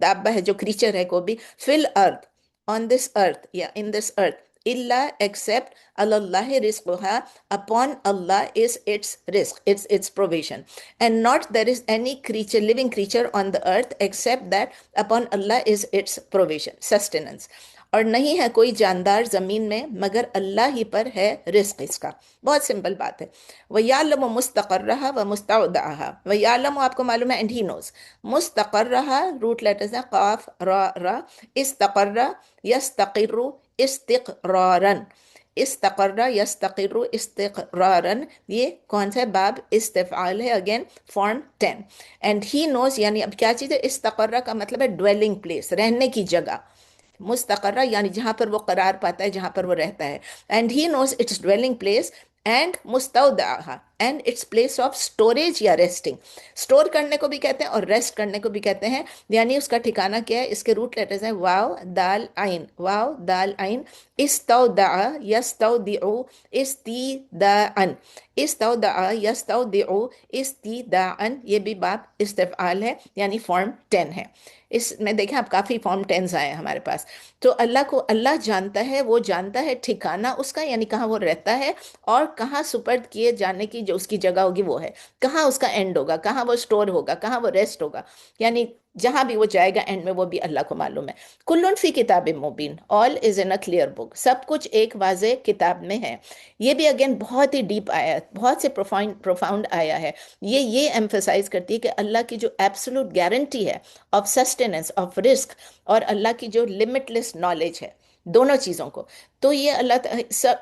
دابہ ہے، جو کریچر ہے، کوئی بھی فی الارض on this earth یا in this earth Allah except Allah رزقها upon Allah is its risk, its provision, and not there is any creature, living creature on the earth except that upon Allah is its provision, sustenance. اور نہیں ہے کوئی جاندار زمین میں مگر اللہ ہی پر ہے رزق اس کا. بہت سمپل بات ہے. وَيَعْلَمُ مُسْتَقَرَّهَا وَمُسْتَوْدَعَهَا. وَيَعْلَمُ آپ کو معلوم ہے and he knows. مستقرها روٹ لیٹرز ہیں قاف را را. استقر یستقر استقرارا. استقرا یستقر استقرارن، یہ کون سا ہے؟ باب استفعال ہے، اگین فارم 10. اینڈ ہی نوز، یعنی اب کیا چیز ہے؟ استقرا کا مطلب ہے ڈویلنگ پلیس، رہنے کی جگہ. مستقرہ یعنی جہاں پر وہ قرار پاتا ہے، جہاں پر وہ رہتا ہے. And he knows its dwelling place and مستودعها and its place of storage یا ریسٹنگ. اسٹور کرنے کو بھی کہتے ہیں اور ریسٹ کرنے کو بھی کہتے ہیں. یعنی اس کا ٹھکانہ کیا ہے؟ اس کے روٹ لیٹرز ہیں واو دال عین، واو دال عین. استودع یستودع استیداعا، استودع یستودع استیداعا، یہ بھی باب استفعال ہے، یعنی فارم 10 ہے. اس میں دیکھیں آپ کافی فارم 10 آئے ہیں ہمارے پاس. تو اللہ کو اللہ جانتا ہے، وہ جانتا ہے ٹھکانہ اس کا، یعنی کہاں وہ رہتا ہے اور کہاں سپرد کیے جانے کی جو اس کی جگہ ہوگی وہ ہے، کہاں اس کا اینڈ ہوگا، کہاں وہ سٹور ہوگا، کہاں وہ ریسٹ ہوگا. یعنی جہاں بھی وہ جائے گا اینڈ میں وہ بھی اللہ کو معلوم ہے. کل فی کتاب مبین، آل از ان اے کلیئر بک، سب کچھ ایک واضح کتاب میں ہے. یہ بھی اگین بہت ہی ڈیپ آیا ہے، بہت سے پروفاؤنڈ آیا ہے. یہ ایمفسائز کرتی ہے کہ اللہ کی جو ایبسولوٹ گارنٹی ہے آف سسٹیننس آف رزق، اور اللہ کی جو لمٹ لیس نالج ہے، دونوں چیزوں کو. تو یہ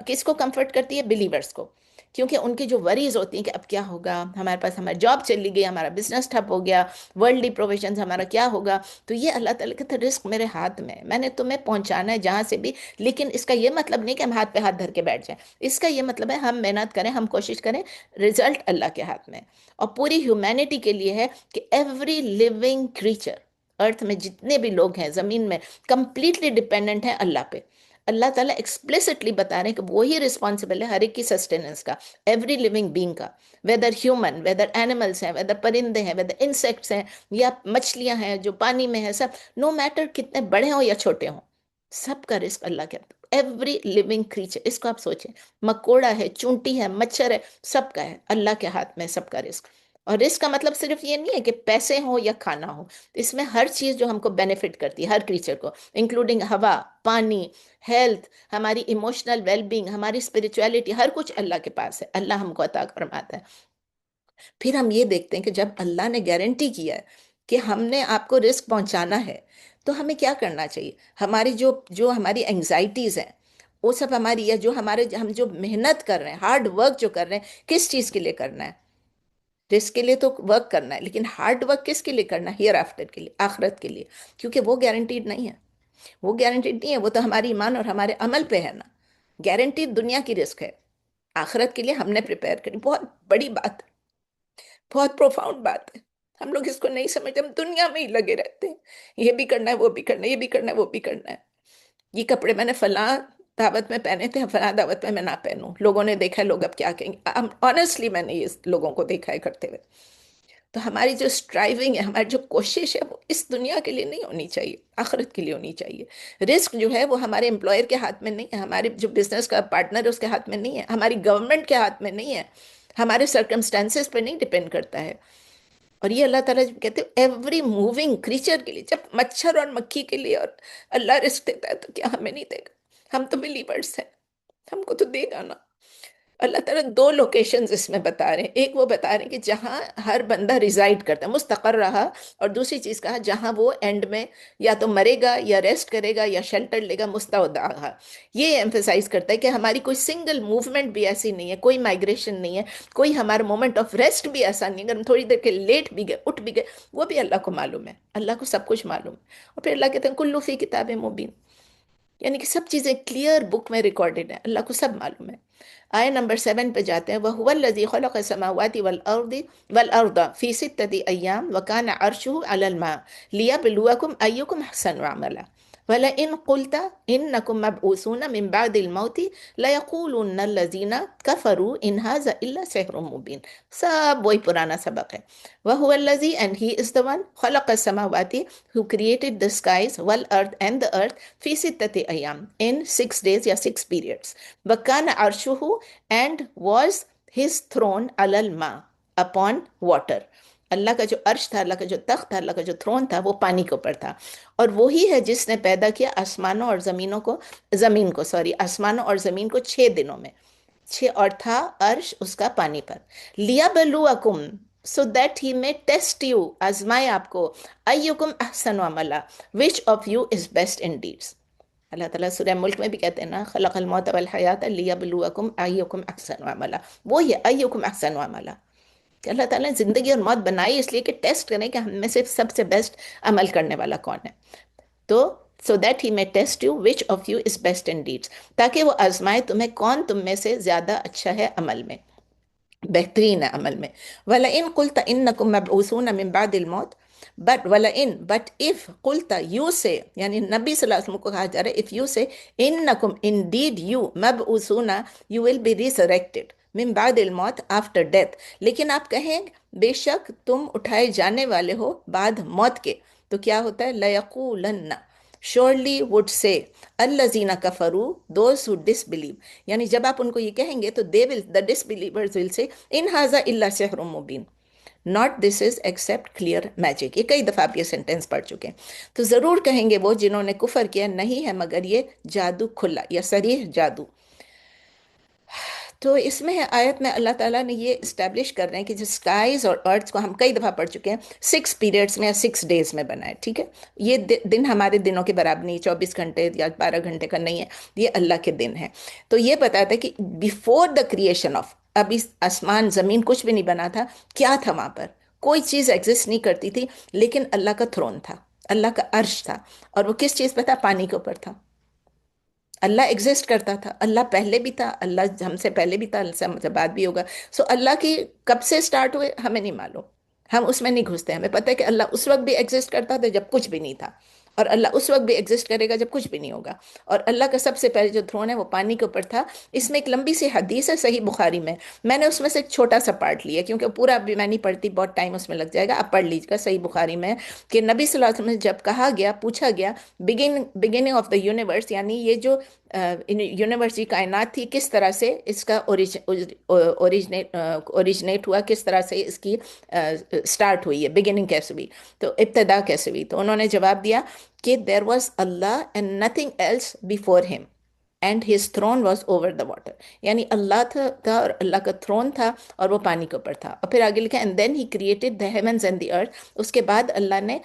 کس کو کمفرٹ کرتی ہے؟ بلیورز کو. کیونکہ ان کی جو وریز ہوتی ہیں کہ اب کیا ہوگا، ہمارے پاس ہماری جاب چلی گئی، ہمارا بزنس ٹھپ ہو گیا، ورلڈلی پروویژنز ہمارا کیا ہوگا. تو یہ اللہ تعالیٰ کہتا ہے رزق میرے ہاتھ میں ہے، میں نے تمہیں پہنچانا ہے جہاں سے بھی. لیکن اس کا یہ مطلب نہیں کہ ہم ہاتھ پہ ہاتھ دھر کے بیٹھ جائیں. اس کا یہ مطلب ہے ہم محنت کریں، ہم کوشش کریں، رزلٹ اللہ کے ہاتھ میں ہے. اور پوری ہیومینٹی کے لیے ہے کہ ایوری لیونگ کریچر، ارتھ میں جتنے بھی لوگ ہیں، زمین میں، کمپلیٹلی ڈپینڈنٹ ہیں اللہ پہ. اللہ تعالیٰ ایکسپلیسٹلی بتا رہے ہیں کہ وہی رسپانسبل ہے ہر ایک کی سسٹیننس کا، ایوری لیونگ بینگ کا، ویدر ہیومن، ویدر اینیملس ہیں، ویدر پرندے ہیں، ویدر انسیکٹس ہیں، یا مچھلیاں ہیں جو پانی میں ہیں، سب نو میٹر کتنے بڑے ہوں یا چھوٹے ہوں، سب کا رزق اللہ کے ایوری لیونگ کریچر. اس کو آپ سوچیں، مکوڑا ہے، چونٹی ہے، مچھر ہے، سب کا ہے اللہ کے ہاتھ میں سب کا رزق. اور رزق کا مطلب صرف یہ نہیں ہے کہ پیسے ہوں یا کھانا ہو، اس میں ہر چیز جو ہم کو بینیفٹ کرتی ہے ہر کریچر کو، انکلوڈنگ ہوا، پانی، ہیلتھ، ہماری ایموشنل ویل بینگ، ہماری اسپرچویلٹی، ہر کچھ اللہ کے پاس ہے، اللہ ہم کو عطا فرماتا ہے. پھر ہم یہ دیکھتے ہیں کہ جب اللہ نے گارنٹی کیا ہے کہ ہم نے آپ کو رزق پہنچانا ہے، تو ہمیں کیا کرنا چاہیے؟ ہماری جو ہماری انگزائٹیز ہیں وہ سب ہماری، یا جو ہم جو محنت کر رہے ہیں، ہارڈ ورک جو کر رہے ہیں، کس چیز کے لیے کرنا ہے؟ رزق کے لیے تو ورک کرنا ہے، لیکن ہارڈ ورک کس کے لیے کرنا ہے؟ ہیئر آفٹر کے لیے، آخرت کے لیے. کیونکہ وہ گارنٹیڈ نہیں ہے، وہ گارنٹیڈ نہیں ہے، وہ تو ہماری ایمان اور ہمارے عمل پہ ہے نا. گارنٹیڈ دنیا کی رزق ہے، آخرت کے لیے ہم نے پریپیئر کری. بہت بڑی بات ہے، بہت پروفاؤنڈ بات ہے. ہم لوگ اس کو نہیں سمجھتے، ہم دنیا میں ہی لگے رہتے ہیں، یہ بھی کرنا ہے، وہ بھی کرنا ہے، یہ بھی کرنا ہے، وہ بھی کرنا ہے. یہ کپڑے میں نے فلاں دعوت میں پہنے تھے، فلاں دعوت میں نہ پہنوں، لوگوں نے دیکھا، لوگ اب کیا کہیں گے. آنیسٹلی میں نے یہ لوگوں کو دیکھا ہے کرتے ہوئے. تو ہماری جو اسٹرائیونگ ہے، ہماری جو کوشش ہے، وہ اس دنیا کے لیے نہیں ہونی چاہیے، آخرت کے لیے ہونی چاہیے. رزق جو ہے وہ ہمارے امپلائر کے ہاتھ میں نہیں ہے، ہمارے جو بزنس کا پارٹنر ہے اس کے ہاتھ میں نہیں ہے، ہماری گورنمنٹ کے ہاتھ میں نہیں ہے، ہمارے سرکمسٹانسز پہ نہیں ڈپینڈ کرتا ہے. اور یہ اللہ تعالیٰ جب کہتے ہیں ایوری موونگ کریچر کے لیے، جب مچھر اور مکھی کے لیے اور اللہ رزق دیتا ہے، تو کیا ہمیں نہیں دے گا؟ ہم تو بلیورس ہیں، ہم کو تو دے گا نا. اللہ تعالیٰ دو لوکیشنز اس میں بتا رہے ہیں. ایک وہ بتا رہے ہیں کہ جہاں ہر بندہ ریزائڈ کرتا ہے، مستقر رہا، اور دوسری چیز کہا جہاں وہ اینڈ میں یا تو مرے گا یا ریسٹ کرے گا یا شیلٹر لے گا، مستودع. یہ ایمفیسائز کرتا ہے کہ ہماری کوئی سنگل موومنٹ بھی ایسی نہیں ہے، کوئی مائگریشن نہیں ہے، کوئی ہمارا مومنٹ آف ریسٹ بھی ایسا نہیں ہے. اگر ہم تھوڑی دیر کے لیٹ بھی گئے، اٹھ بھی گئے، وہ بھی اللہ کو معلوم ہے، اللہ کو سب کچھ معلوم ہے. اور پھر اللہ کہتے ہیں کلو فی کتاب مبین، یعنی کہ سب چیزیں کلیئر بک میں ریکارڈڈ ہیں، اللہ کو سب معلوم ہے. آئے نمبر 7 پہ جاتے ہیں. وَهُوَ الَّذِي خَلَقَ السَّمَاوَاتِ وَالْأَرْضَ فِي 6 أَيَّامٍ وَكَانَ عَرْشُهُ عَلَى الْمَاءِ لِيَبْلُوَكُمْ أَيُّكُمْ أَحْسَنُ عَمَلًا وَلَئِنْ قُلْتَ إِنَّكُمْ مَبْعُوثُونَ مِنْ بَعْدِ الْمَوْتِ لَيَقُولُنَّ الَّذِينَ كَفَرُوا إِنْ هَذَا إِلَّا سِحْرٌ مُبِينٌ. سب وہی پرانا سبق ہے. وَهُوَ الَّذِي and he is the one خَلَقَ السَّمَاوَاتِ who created the skies وَالْأَرْض and the earth فِي 6 أَيَّامٍ in 6 days یا 6 periods. وَكَانَ عَرْشُهُ and was his throne عَلَى الْمَاءِ upon water. اللہ کا جو عرش تھا، اللہ کا جو تخت تھا، اللہ کا جو تھرون تھا، وہ پانی کے اوپر تھا. اور وہی ہے جس نے پیدا کیا آسمانوں اور آسمانوں اور زمین کو 6 دنوں میں، اور تھا عرش اس کا پانی پر. لِيَبْلُوَكُمْ so that he may test you، آزمائے آپ کو، أَيُّكُمْ أَحْسَنُ عَمَلًا which of you is best in deeds. اللہ تعالیٰ سورہ ملک میں بھی کہتے ہیں نا، خلق الموت والحیات لیبلوکم ایکم احسن عملا، وہ یہ ایکم احسن عملا، کہ اللہ تعالیٰ نے زندگی اور موت بنائی اس لیے کہ ٹیسٹ کریں کہ ہم میں سے سب سے بیسٹ عمل کرنے والا کون ہے. تو سو دیٹ ہی میں test you which of you is best in deeds, تاکہ وہ آزمائے تمہیں کون تم میں سے زیادہ اچھا ہے عمل میں، بہترین ہے عمل میں. وَلَئِن قُلْتَ إِنَّكُمْ مَبْعُوثُونَ مِن بَعْدِ الْمَوْتِ، but if قُلْتَ you say، یعنی نبی صلی اللہ علیہ وسلم کو کہا جا رہا ہے if you say إِنَّكُمْ indeed you مَبْعُوثُونَ you will be resurrected من بعد الموت after death، لیکن آپ کہیں بے شک تم اٹھائے جانے والے ہو بعد موت کے، تو کیا ہوتا ہے لَيَقُولَنَّ surely would say الذین کفروا those who disbelieve، یعنی جب آپ ان کو یہ کہیں گے تو the disbelievers will say in هذا الا سحر مبین، not this is except clear magic. یہ کئی دفعہ آپ یہ سینٹنس پڑھ چکے ہیں. تو ضرور کہیں گے وہ جنہوں نے کفر کیا نہیں ہے مگر یہ جادو کھلا یا صریح جادو. تو اس میں آیت میں اللہ تعالیٰ نے یہ اسٹیبلش کر رہے ہیں کہ جو اسکائز اور ارتھ کو ہم کئی دفعہ پڑھ چکے ہیں 6 پیریڈز میں یا 6 ڈیز میں بنا ہے، ٹھیک ہے. یہ دن ہمارے دنوں کے برابر نہیں، 24 گھنٹے یا 12 گھنٹے کا نہیں ہے، یہ اللہ کے دن ہے. تو یہ بتاتا ہے کہ بیفور دا کریشن آف، ابھی آسمان زمین کچھ بھی نہیں بنا تھا، کیا تھا وہاں پر؟ کوئی چیز ایگزسٹ نہیں کرتی تھی، لیکن اللہ کا تھرون تھا، اللہ کا عرش تھا، اور وہ کس چیز پہ تھا؟ پانی کے اوپر تھا. اللہ ایگزسٹ کرتا تھا، اللہ پہلے بھی تھا، اللہ ہم سے پہلے بھی تھا، اللہ سے ہم سے بعد بھی ہوگا. سو اللہ کی کب سے سٹارٹ ہوئے ہمیں نہیں معلوم، ہم اس میں نہیں گھستے. ہمیں پتہ ہے کہ اللہ اس وقت بھی ایگزسٹ کرتا تھا جب کچھ بھی نہیں تھا، اور اللہ اس وقت بھی ایگزسٹ کرے گا جب کچھ بھی نہیں ہوگا. اور اللہ کا سب سے پہلے جو تھرون ہے وہ پانی کے اوپر تھا. اس میں ایک لمبی سی حدیث ہے صحیح بخاری میں نے اس میں سے ایک چھوٹا سا پارٹ لیا کیونکہ پورا بھی میں نہیں پڑھتی، بہت ٹائم اس میں لگ جائے گا. آپ پڑھ لیجیے گا صحیح بخاری میں کہ نبی صلی اللہ علیہ وسلم نے جب کہا گیا، پوچھا گیا بگننگ آف دا یونیورس، یعنی یہ جو یونیورس کی کائنات تھی کس طرح سے اس کا اوریجنیٹ ہوا، کس طرح سے اس کی سٹارٹ ہوئی ہے، بگننگ کیسے ہوئی، تو ابتدا کیسے ہوئی. تو انہوں نے جواب دیا کہ there was Allah and nothing else before him and his throne was over the water، یعنی اللہ تھا اور اللہ کا تھرون تھا اور وہ پانی کے اوپر تھا. اور پھر آگے لکھا and then he created the heavens and the earth، اس کے بعد اللہ نے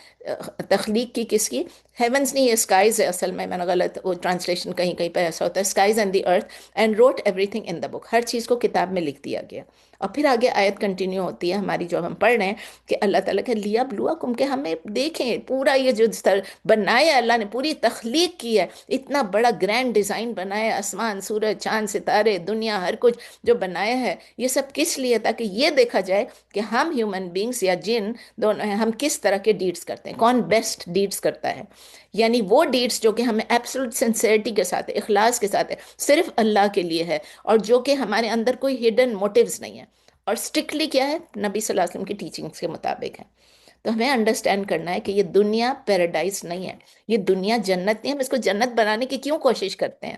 تخلیق کی کس کی؟ ہیونس نہیں، یہ اسکائز ہے اصل میں نے غلط وہ ٹرانسلیشن کہیں کہیں پہ ایسا ہوتا ہے، skies and the earth and wrote everything in the book, ہر چیز کو کتاب میں لکھ دیا گیا. اور پھر آگے آیت کنٹینیو ہوتی ہے ہماری جو ہم پڑھ رہے ہیں کہ اللہ تعالیٰ کہ لیا بلواکم، کہ ہمیں دیکھیں پورا یہ جو بنایا اللہ نے، پوری تخلیق کی ہے، اتنا بڑا گرینڈ ڈیزائن بنایا، آسمان سورج چاند ستارے دنیا ہر کچھ جو بنایا ہے، یہ سب کس لیے؟ تاکہ یہ دیکھا جائے کہ ہم ہیومن بینگز یا جن دونوں ہیں، ہم کس طرح کے ڈیڈز کرتے ہیں، کون بیسٹ ڈیڈز کرتا ہے. یعنی وہ ڈیڈز جو کہ ہمیں ایبسولوٹ سنسیئرٹی کے ساتھ اخلاص کے ساتھ ہے، صرف اللہ کے لیے ہے، اور جو کہ ہمارے اندر کوئی ہڈن موٹیوز نہیں ہے، اور اسٹرکٹلی کیا ہے؟ نبی صلی اللہ علیہ وسلم کی ٹیچنگز کے مطابق ہے. تو ہمیں انڈرسٹینڈ کرنا ہے کہ یہ دنیا پیراڈائز نہیں ہے، یہ دنیا جنت نہیں ہے. ہم اس کو جنت بنانے کی کیوں کوشش کرتے ہیں؟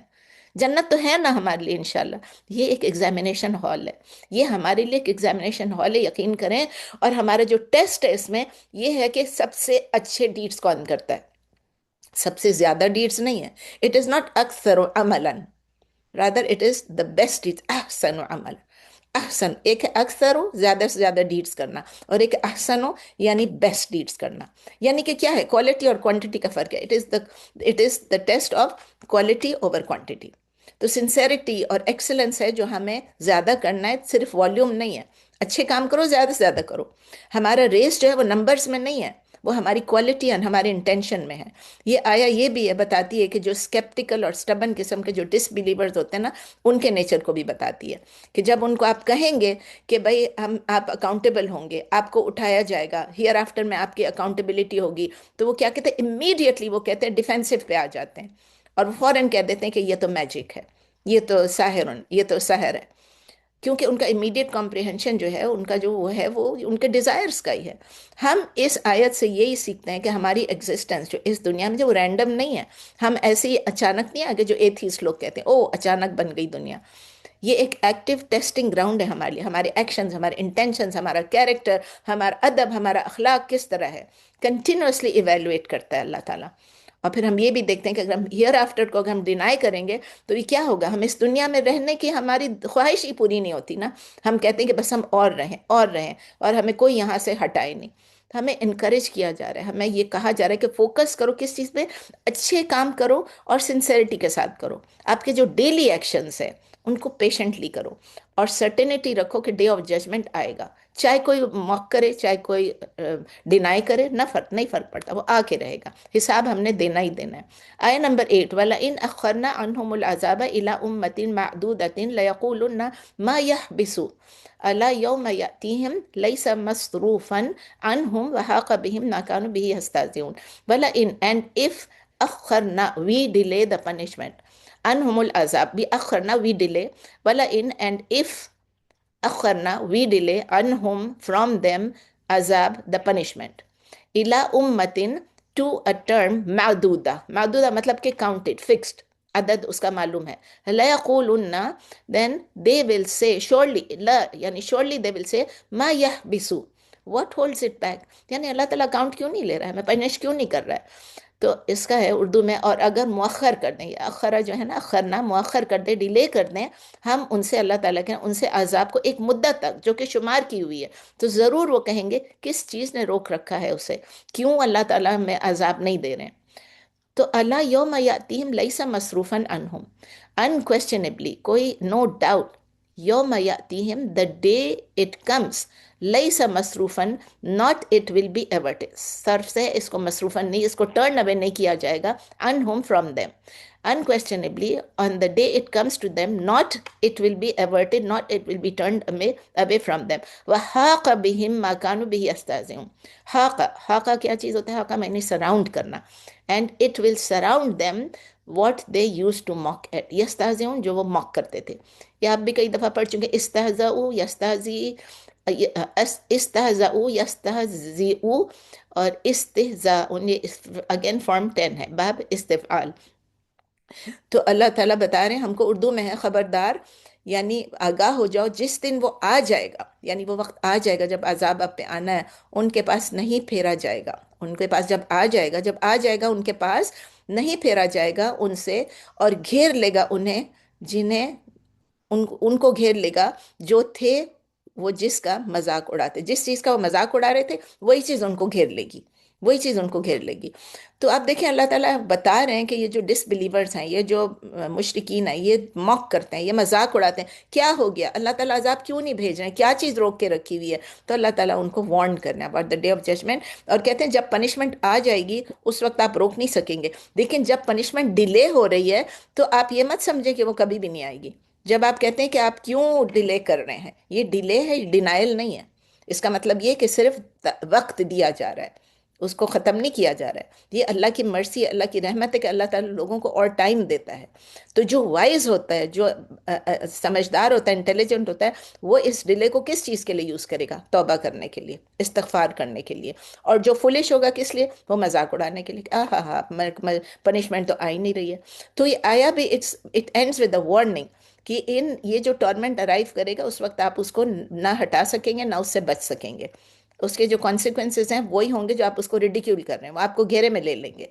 جنت تو ہے نا ہمارے لیے انشاءاللہ. یہ ایک ایگزامینیشن ہال ہے، یہ ہمارے لیے ایک ایگزامینیشن ہال ہے، یقین کریں. اور ہمارا جو ٹیسٹ ہے اس میں یہ ہے کہ سب سے اچھے ڈیڈز کون کرتا ہے، سب سے زیادہ ڈیڈز نہیں ہے. اٹ از ناٹ اکثر عملا، rather it is the best deeds, احسن عمل. احسن ایک ہے اکثر ہو زیادہ سے زیادہ ڈیڈز کرنا، اور ایک احسن ہو یعنی بیسٹ ڈیڈز کرنا. یعنی کہ کیا ہے؟ کوالٹی اور کوانٹٹی کا فرق ہے. It is the test of quality over quantity. تو سنسیریٹی اور ایکسلنس ہے جو ہمیں زیادہ کرنا ہے، صرف والیوم نہیں ہے. اچھے کام کرو، زیادہ سے زیادہ کرو. ہمارا ریس جو ہے وہ نمبرز میں نہیں ہے، وہ ہماری کوالٹی اور ہمارے انٹینشن میں ہے. یہ آیا یہ بھی ہے بتاتی ہے کہ جو اسکیپٹیکل اور سٹبن قسم کے جو ڈس بلیورز ہوتے ہیں نا، ان کے نیچر کو بھی بتاتی ہے کہ جب ان کو آپ کہیں گے کہ بھائی آپ اکاؤنٹیبل ہوں گے، آپ کو اٹھایا جائے گا، ہیئر آفٹر میں آپ کی اکاؤنٹیبلٹی ہوگی، تو وہ کیا کہتے ہیں؟ امیڈیٹلی وہ کہتے ہیں ڈیفینسو پہ آ جاتے ہیں، اور وہ فوراً کہہ دیتے ہیں کہ یہ تو میجک ہے، یہ تو ساحرن، یہ تو سحر ہے. کیونکہ ان کا امیڈیٹ کمپریہنشن جو ہے ان کا جو وہ ہے وہ ان کے ڈیزائرز کا ہی ہے. ہم اس آیت سے یہی سیکھتے ہیں کہ ہماری ایگزسٹنس جو اس دنیا میں جو رینڈم نہیں ہے، ہم ایسے ہی اچانک نہیں آگے جو ایتھیسٹ لوگ کہتے ہیں او اچانک بن گئی دنیا. یہ ایک ایکٹیو ٹیسٹنگ گراؤنڈ ہے ہمارے لیے. ہمارے ایکشنز، ہمارے انٹینشنز، ہمارا کیریکٹر، ہمارا ادب، ہمارا اخلاق کس طرح ہے، کنٹینیوسلی ایویلویٹ کرتا ہے اللہ تعالیٰ. اور پھر ہم یہ بھی دیکھتے ہیں کہ اگر ہم ہیئر آفٹر کو اگر ہم ڈینائی کریں گے تو یہ کیا ہوگا؟ ہم اس دنیا میں رہنے کی ہماری خواہش ہی پوری نہیں ہوتی نا. ہم کہتے ہیں کہ بس ہم اور رہیں اور رہیں، اور ہمیں کوئی یہاں سے ہٹائے نہیں. ہمیں انکریج کیا جا رہا ہے، ہمیں یہ کہا جا رہا ہے کہ فوکس کرو کس چیز پہ، اچھے کام کرو اور سنسیریٹی کے ساتھ کرو، آپ کے جو ڈیلی ایکشنز ہیں ان کو پیشنٹلی کرو، اور سرٹینٹی رکھو کہ ڈے آف ججمنٹ آئے گا، چاہے کوئی موک کرے چاہے کوئی ڈینائی کرے، نہ فرق نہیں فرق پڑتا، وہ آ کے رہے گا، حساب ہم نے دینا ہی دینا ہے۔ آیہ نمبر 8، وَلَئِنْ أَخَّرْنَا عَنْهُمُ الْعَذَابَ إِلَىٰ أُمَّةٍ مَّعْدُودَةٍ لَيَقُولُنَّ مَا يَحْبِسُ أَلَا يَوْمَ يَأْتِيهِمْ لَيْسَ مَصْرُوفًا عَنْهُمْ وَحَاقَ بِهِمْ مَا كَانُوا بِهِ يَسْتَهْزِئُونَ وَلَئِنْ and if أَخَّرْنَا we delay the punishment عَنْهُمُ الْعَذَابَ we أَخَّرْنَا we delay وَلَئِنْ and if أَخَّرْنَا we delay عَنْهُمْ from them عذاب the punishment إِلَىٰ أُمَّةٍ to a term معدودہ، معدودہ مطلب کہ counted fixed، عدد اس کا معلوم ہے، لَيَقُولُنَّ then they will say surely لا یعنی surely they will say ما يحبسو what holds it back، یعنی اللہ تعالیٰ کاؤنٹ کیوں نہیں لے رہا ہے، میں پنش کیوں نہیں کر رہا ہے، تو اس کا ہے اردو میں۔ اور اگر مؤخر کر دیں، اخرا جو ہے نا، اخرنا مؤخر کر دیں، ڈیلے کر دیں ہم ان سے، اللہ تعالیٰ کے ان سے عذاب کو ایک مدت تک جو کہ شمار کی ہوئی ہے، تو ضرور وہ کہیں گے کس چیز نے روک رکھا ہے اسے، کیوں اللہ تعالیٰ ہمیں عذاب نہیں دے رہے ہیں۔ تو اللہ یوم یاتیہم لیس مصروفاً عنہم، unquestionably کوئی نو ڈاؤٹ، یوم یاتیہم the day it comes، less مصروفاً not it will be averted، صرف سے اس کو مصروفاً نہیں، اس کو ٹرن اوے نہیں کیا جائے گا، عنہم from them، unquestionably on the day it comes to them not it will be averted not it will be turned away from them وَحَاقَ بِهِمْ مَا كَانُوا بِهِ يَسْتَهْزِئُونَ۔ حاقہ کیا چیز ہوتا ہے؟ حاقہ میں نے سراؤنڈ کرنا، and it will surround them what they used to mock at، یستہزئون جو وہ موک کرتے تھے، یہ آپ بھی کئی دفعہ پڑھ چکے، استہزؤ یستہزی، استہزؤ یستہزئو اور استہزاء، یہ اگین فارم 10 ہے، باب استفعال۔ تو اللہ تعالیٰ بتا رہے ہیں ہم کو اردو میں ہے، خبردار یعنی آگاہ ہو جاؤ، جس دن وہ آ جائے گا، یعنی وہ وقت آ جائے گا جب عذاب آپ پہ آنا ہے، ان کے پاس نہیں پھیرا جائے گا، ان کے پاس جب آ جائے گا، جب آ جائے گا ان کے پاس نہیں پھیرا جائے گا ان سے، اور گھیر لے گا انہیں، جنہیں ان کو گھیر لے گا جو تھے وہ جس کا مذاق اڑاتے، جس چیز کا وہ مذاق اڑا رہے تھے وہی چیز ان کو گھیر لے گی، وہی چیز ان کو گھیر لے گی۔ تو آپ دیکھیں اللہ تعالیٰ بتا رہے ہیں کہ یہ جو ڈس بلیورز ہیں، یہ جو مشرکین ہیں، یہ موک کرتے ہیں، یہ مذاق اڑاتے ہیں، کیا ہو گیا، اللہ تعالیٰ عذاب کیوں نہیں بھیج رہے ہیں، کیا چیز روک کے رکھی ہوئی ہے، تو اللہ تعالیٰ ان کو وارن کرنا ہے about the day of judgment, اور کہتے ہیں جب پنشمنٹ آ جائے گی اس وقت آپ روک نہیں سکیں گے، لیکن جب پنشمنٹ ڈیلے ہو رہی ہے تو آپ یہ مت سمجھیں کہ وہ کبھی بھی نہیں آئے گی۔ جب آپ کہتے ہیں کہ آپ کیوں ڈیلے کر رہے ہیں، یہ ڈیلے ہے، ڈینائل نہیں ہے، اس کا مطلب یہ کہ صرف وقت دیا جا رہا ہے، اس کو ختم نہیں کیا جا رہا ہے، یہ اللہ کی مرضی، اللہ کی رحمت ہے کہ اللہ تعالیٰ لوگوں کو اور ٹائم دیتا ہے۔ تو جو وائز ہوتا ہے، جو سمجھدار ہوتا ہے، انٹیلیجنٹ ہوتا ہے، وہ اس ڈیلے کو کس چیز کے لیے یوز کرے گا؟ توبہ کرنے کے لیے، استغفار کرنے کے لیے، اور جو فلش ہوگا کس لیے؟ وہ مذاق اڑانے کے لیے، ہاں پنشمنٹ تو آ ہی نہیں رہی ہے۔ تو یہ آیا بھی it ends with a warning کہ یہ جو ٹورمنٹ ارائیو کرے گا اس وقت آپ اس کو نہ ہٹا سکیں گے، نہ اس سے بچ سکیں گے، اس کے جو کانسیکوینسز ہیں وہی ہوں گے جو آپ اس کو ریڈیکیول کر رہے ہیں، وہ آپ کو گھیرے میں لے لیں گے۔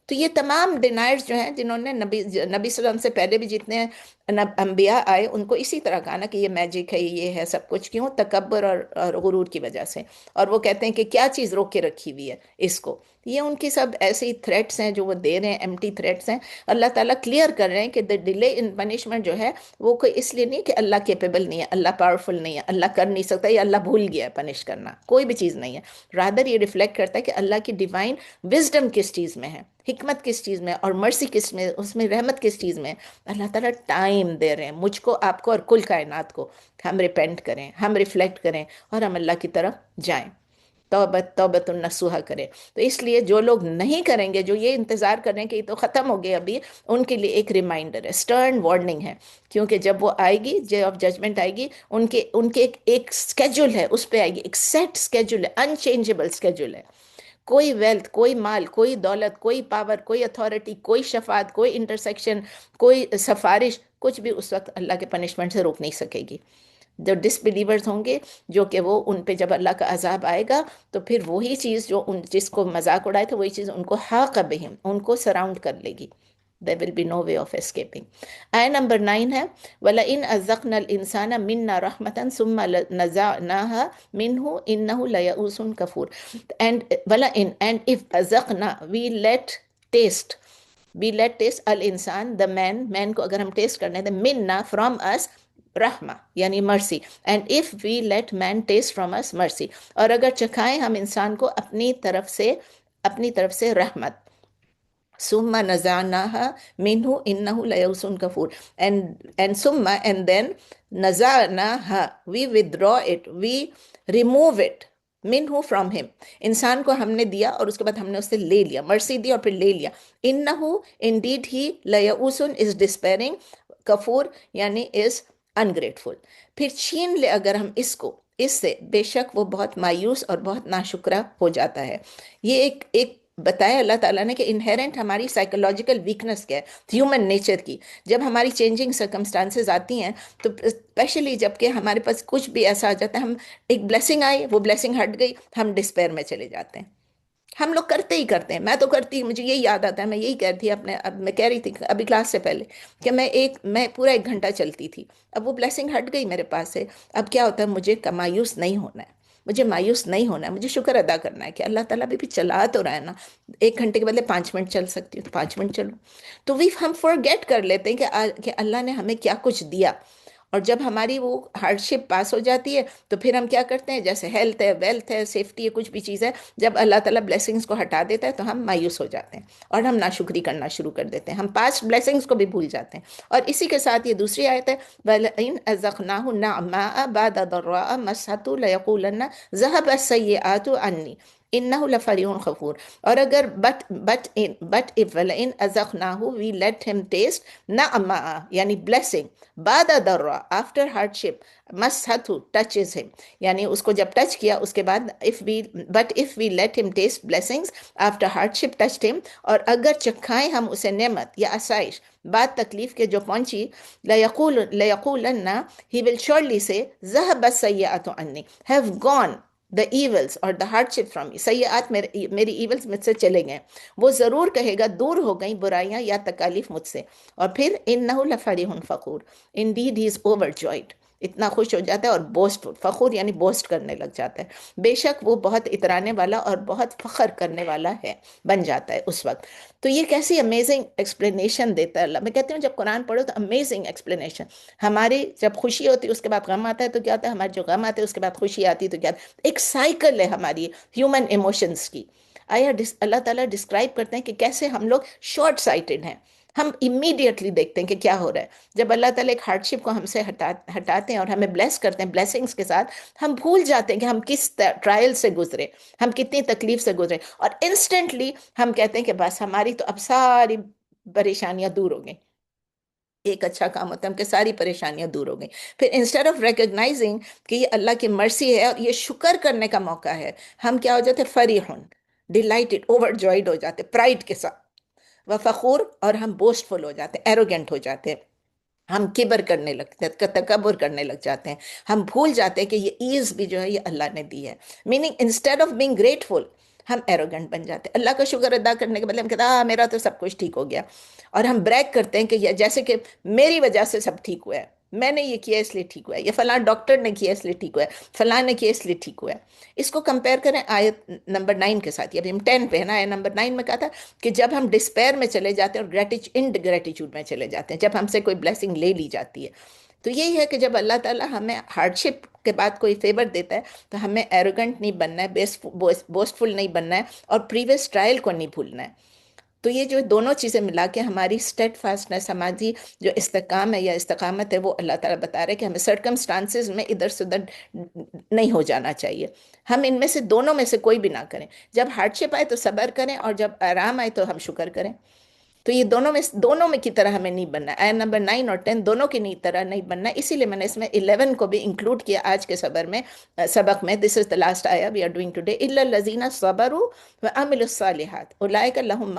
تو یہ تمام ڈینائرز جو ہیں، جنہوں نے نبی صلی اللہ علیہ وسلم سے پہلے بھی جتنے انبیاء آئے، ان کو اسی طرح کہا نا کہ یہ میجک ہے، یہ ہے سب کچھ، کیوں؟ تکبر اور غرور کی وجہ سے، اور وہ کہتے ہیں کہ کیا چیز روک کے رکھی ہوئی ہے اس کو، یہ ان کی سب ایسے ہی تھریٹس ہیں جو وہ دے رہے ہیں، ایمٹی تھریٹس ہیں۔ اللہ تعالیٰ کلیئر کر رہے ہیں کہ the delay in punishment جو ہے وہ کوئی اس لیے نہیں کہ اللہ کیپیبل نہیں ہے، اللہ پاورفل نہیں ہے، اللہ کر نہیں سکتا، یا اللہ بھول گیا ہے پنش کرنا، کوئی بھی چیز نہیں ہے، رادر یہ ریفلیکٹ کرتا ہے کہ اللہ کی ڈیوائن وزڈم کس چیز میں ہے، حکمت کس چیز میں، اور مرسی کس میں، اس میں رحمت کس چیز میں۔ اللہ تعالیٰ ٹائم دے رہے ہیں مجھ کو، آپ کو، اور کل کائنات کو، ہم ریپینٹ کریں، ہم ریفلیکٹ کریں، اور ہم اللہ کی طرف جائیں، توبت النصوحہ کریں۔ تو اس لیے جو لوگ نہیں کریں گے، جو یہ انتظار کریں کہ یہ تو ختم ہو گیا ابھی، ان کے لیے ایک ریمائنڈر ہے، سٹرن وارننگ ہے، کیونکہ جب وہ آئے گی، ڈے آف ججمنٹ آئے گی، ان کے ایک سکیجول ہے، اس پہ آئے گی، ایک سیٹ سکیجول ہے، انچینجبل سکیجول ہے، کوئی ویلتھ، کوئی مال، کوئی دولت، کوئی پاور، کوئی اتھارٹی، کوئی شفاعت، کوئی انٹرسیکشن، کوئی سفارش، کچھ بھی اس وقت اللہ کے پنشمنٹ سے روک نہیں سکے گی۔ جو ڈس بلیورز ہوں گے، جو کہ وہ ان پہ جب اللہ کا عذاب آئے گا تو پھر وہی چیز جو جس کو مذاق اڑائے تھے، وہی چیز ان کو حاق بہم، ان کو سراؤنڈ کر لے گی، there will be no way of escaping. Ayah number 9 ہے وَلَئِنْ أَذَقْنَا الْإِنسَانَ مِنَّا رَحْمَةً ثُمَّ نَزَعْنَاهَا مِنْهُ إِنَّهُ لَيَئُوسٌ كَفُورٌ. And وَلَئِنْ, and if أَذَقْنَا, we let taste, ال انسان, the man کو اگر ہم ٹیسٹ کرنے دیں, منا from us, رحمہ یعنی mercy, and if we let man taste from us mercy, اور اگر چکھائیں ہم انسان کو اپنی طرف سے رحمت, ثم نزعناها منه انه لیئوس کفور, and ثم, and then نزعناها, we withdraw it, we remove it, منه from him, انسان کو ہم نے دیا اور اس کے بعد ہم نے اس سے لے لیا, مرسی دی اور پھر لے لیا, انه indeed he لیئوس is despairing, کفور یعنی is ungrateful. پھر چھین لے اگر ہم اس سے, بے شک وہ بہت مایوس اور بہت ناشکرہ ہو جاتا ہے. یہ ایک بتایا اللہ تعالیٰ نے کہ انہیرنٹ ہماری سائیکولوجیکل ویکنس کیا ہے, ہیومن نیچر کی. جب ہماری چینجنگ سرکمسٹانسز آتی ہیں تو اسپیشلی جب کہ ہمارے پاس کچھ بھی ایسا آ جاتا ہے, ہم ایک بلیسنگ آئی, وہ بلیسنگ ہٹ گئی, ہم ڈسپیئر میں چلے جاتے ہیں. ہم لوگ کرتے ہیں, میں تو کرتی ہوں, مجھے یہی یاد آتا ہے, میں یہی کہتی تھی اب میں کہہ رہی تھی ابھی کلاس سے پہلے کہ میں پورا 1 گھنٹہ چلتی تھی, اب وہ بلیسنگ ہٹ گئی میرے پاس سے. اب کیا ہوتا ہے, مجھے مایوس نہیں ہونا ہے, مجھے شکر ادا کرنا ہے کہ اللہ تعالیٰ بھی چلا تو رہا ہے نا, 1 گھنٹے کے بدلے 5 منٹ چل سکتی ہوں تو 5 منٹ چلوں. تو ہم فورگیٹ کر لیتے ہیں کہ اللہ نے ہمیں کیا کچھ دیا, اور جب ہماری وہ ہارڈ شپ پاس ہو جاتی ہے تو پھر ہم کیا کرتے ہیں, جیسے ہیلتھ ہے, ویلتھ ہے, سیفٹی ہے, کچھ بھی چیز ہے, جب اللہ تعالیٰ بلیسنگز کو ہٹا دیتا ہے تو ہم مایوس ہو جاتے ہیں اور ہم ناشکری کرنا شروع کر دیتے ہیں, ہم پاسٹ بلیسنگز کو بھی بھول جاتے ہیں. اور اسی کے ساتھ یہ دوسری آیت ہے وَلَئِنْ أَذَقْنَاهُ نَعْمَاءَ بَعْدَ ضَرَّاءَ مَسَّتْهُ لَيَقُولَنَّ ذَهَبَ السَّيِّئَاتُ عَنِّي إِنَّهُ لَفَرِحٌ غَفُورٌ. اور اگر but if وَلَئِنْ أَذَقْنَاهُ we let him taste نَعْمَاءَ یعنی blessing, بعد ضرّا after hardship, مَسَّتْهُ touches him یعنی اس کو جب ٹچ کیا اس کے بعد, if we let him taste blessings after hardship touched him, اور اگر چکھائیں ہم اسے نعمت یا آسائش بعد تکلیف کے جو پہنچی, لَيَقُولَنَّ he will surely say ذَهَبَ السَّيِّئَاتُ عَنِّي have gone the evils or the hardship from me, سیئات میری ایولز مجھ سے چلے گئے, وہ ضرور کہے گا دور ہو گئیں برائیاں یا تکالیف مجھ سے. اور پھر انہو لفرح فخور, indeed he is overjoyed, اتنا خوش ہو جاتا ہے, اور بوسٹ, فخور یعنی بوسٹ کرنے لگ جاتا ہے, بے شک وہ بہت اترانے والا اور بہت فخر کرنے والا ہے, بن جاتا ہے اس وقت. تو یہ کیسی امیزنگ ایکسپلینیشن دیتا ہے اللہ. میں کہتی ہوں جب قرآن پڑھو تو امیزنگ ایکسپلینیشن. ہماری جب خوشی ہوتی ہے اس کے بعد غم آتا ہے تو کیا ہوتا ہے, ہمارے جو غم آتے ہیں اس کے بعد خوشی آتی ہے تو کیا, ایک سائیکل ہے ہماری ہیومن ایموشنز کی. اللہ تعالیٰ ڈسکرائب کرتے ہیں کہ کیسے ہم لوگ شارٹ سائٹڈ ہیں, ہم امیڈیٹلی دیکھتے ہیں کہ کیا ہو رہا ہے. جب اللہ تعالیٰ ایک ہارڈ شپ کو ہم سے ہٹاتے ہیں اور ہمیں بلیس کرتے ہیں بلیسنگز کے ساتھ, ہم بھول جاتے ہیں کہ ہم کس ٹرائل سے گزرے, ہم کتنی تکلیف سے گزرے, اور انسٹنٹلی ہم کہتے ہیں کہ بس ہماری تو اب ساری پریشانیاں دور ہو گئیں. ایک اچھا کام ہوتا ہے ہم کہ ساری پریشانیاں دور ہو گئیں. پھر انسٹیڈ آف ریکگنائزنگ کہ یہ اللہ کی مرسی ہے اور یہ شکر کرنے کا موقع ہے, ہم کیا ہو جاتے, فریحون, ڈیلائٹڈ, اوور جوائڈ ہو جاتے پرائڈ کے ساتھ, وفخور, اور ہم بوسٹ فل ہو جاتے ہیں, ایروگنٹ ہو جاتے ہیں, ہم کبر کرنے لگتے ہیں, تکبر کرنے لگ جاتے ہیں, ہم بھول جاتے ہیں کہ یہ ایز بھی جو ہے یہ اللہ نے دی ہے. Meaning instead of being grateful ہم ایروگنٹ بن جاتے ہیں. اللہ کا شکر ادا کرنے کے بدلے ہم کہتے ہیں میرا تو سب کچھ ٹھیک ہو گیا, اور ہم بریک کرتے ہیں کہ جیسے کہ میری وجہ سے سب ٹھیک ہوا ہے, میں نے یہ کیا اس لیے ٹھیک ہوا ہے, یہ فلاں ڈاکٹر نے کیا اس لیے ٹھیک ہوا ہے, فلاں نے کیا اس لیے ٹھیک ہوا ہے. اس کو کمپیئر کریں آیت نمبر 9 کے ساتھ. یہ ابھی ہم 10 پہ ہے نا, آیت نمبر 9 میں کہا تھا کہ جب ہم ڈسپیئر میں چلے جاتے ہیں اور انگریٹیچیوڈ میں چلے جاتے ہیں, جب ہم سے کوئی بلیسنگ لے لی جاتی ہے, تو یہی ہے کہ جب اللہ تعالیٰ ہمیں ہارڈ شپ کے بعد کوئی فیور دیتا ہے تو ہمیں ایروگنٹ نہیں بننا ہے, بوسٹفل نہیں بننا ہے, اور پریویس ٹرائل کو نہیں بھولنا ہے. تو یہ جو دونوں چیزیں ملا کے ہماری اسٹیڈ فاسٹنس, ہماری جو استحکام ہے یا استقامت ہے, وہ اللہ تعالیٰ بتا رہے کہ ہمیں سرکمسٹانسز میں ادھر سے ادھر نہیں ہو جانا چاہیے. ہم ان میں سے دونوں میں سے کوئی بھی نہ کریں. جب ہارڈ شپ آئے تو صبر کریں, اور جب آرام آئے تو ہم شکر کریں. تو یہ دونوں میں کی طرح ہمیں نہیں بننا ہے. آیت نمبر 9 اور 10 دونوں کی طرح نہیں بننا ہے. اسی لیے میں نے اس میں 11 کو بھی انکلوڈ کیا آج کے سبق میں. دس از دا لاسٹ آیا وی آر ڈوئنگ ٹوڈے. الا الذین صبروا وعملوا الصالحات اولئک لهم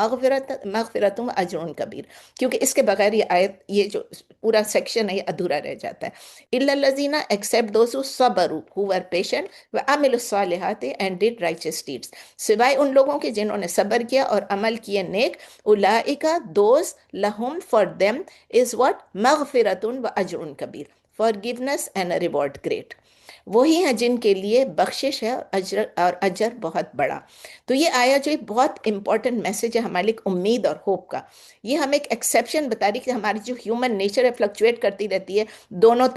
مغفرۃ واجر کبیر. کیونکہ اس کے بغیر یہ آیت, یہ جو پورا سیکشن ہے, یہ ادھورا رہ جاتا ہے. الا الذین accept those who صبروا, who were patient, وعملوا الصالحات and did righteous deeds, سوائے ان لوگوں کے جنہوں نے صبر کیا اور عمل کیے نیک. اولئک those lahum, for them is what? مغفرة وأجر كبير. Forgiveness and a reward great. وہی ہیں جن کے لیے بخشش ہے اور اجر بہت بڑا. تو یہ آیا جو ایک بہت امپورٹنٹ میسج ہے ہمارے لیے امید اور ہوپ کا. یہ ہمیں ایک ایکسیپشن بتا رہی کہ ہماری جو ہیومن نیچر ہے فلکچویٹ کرتی رہتی ہے دونوں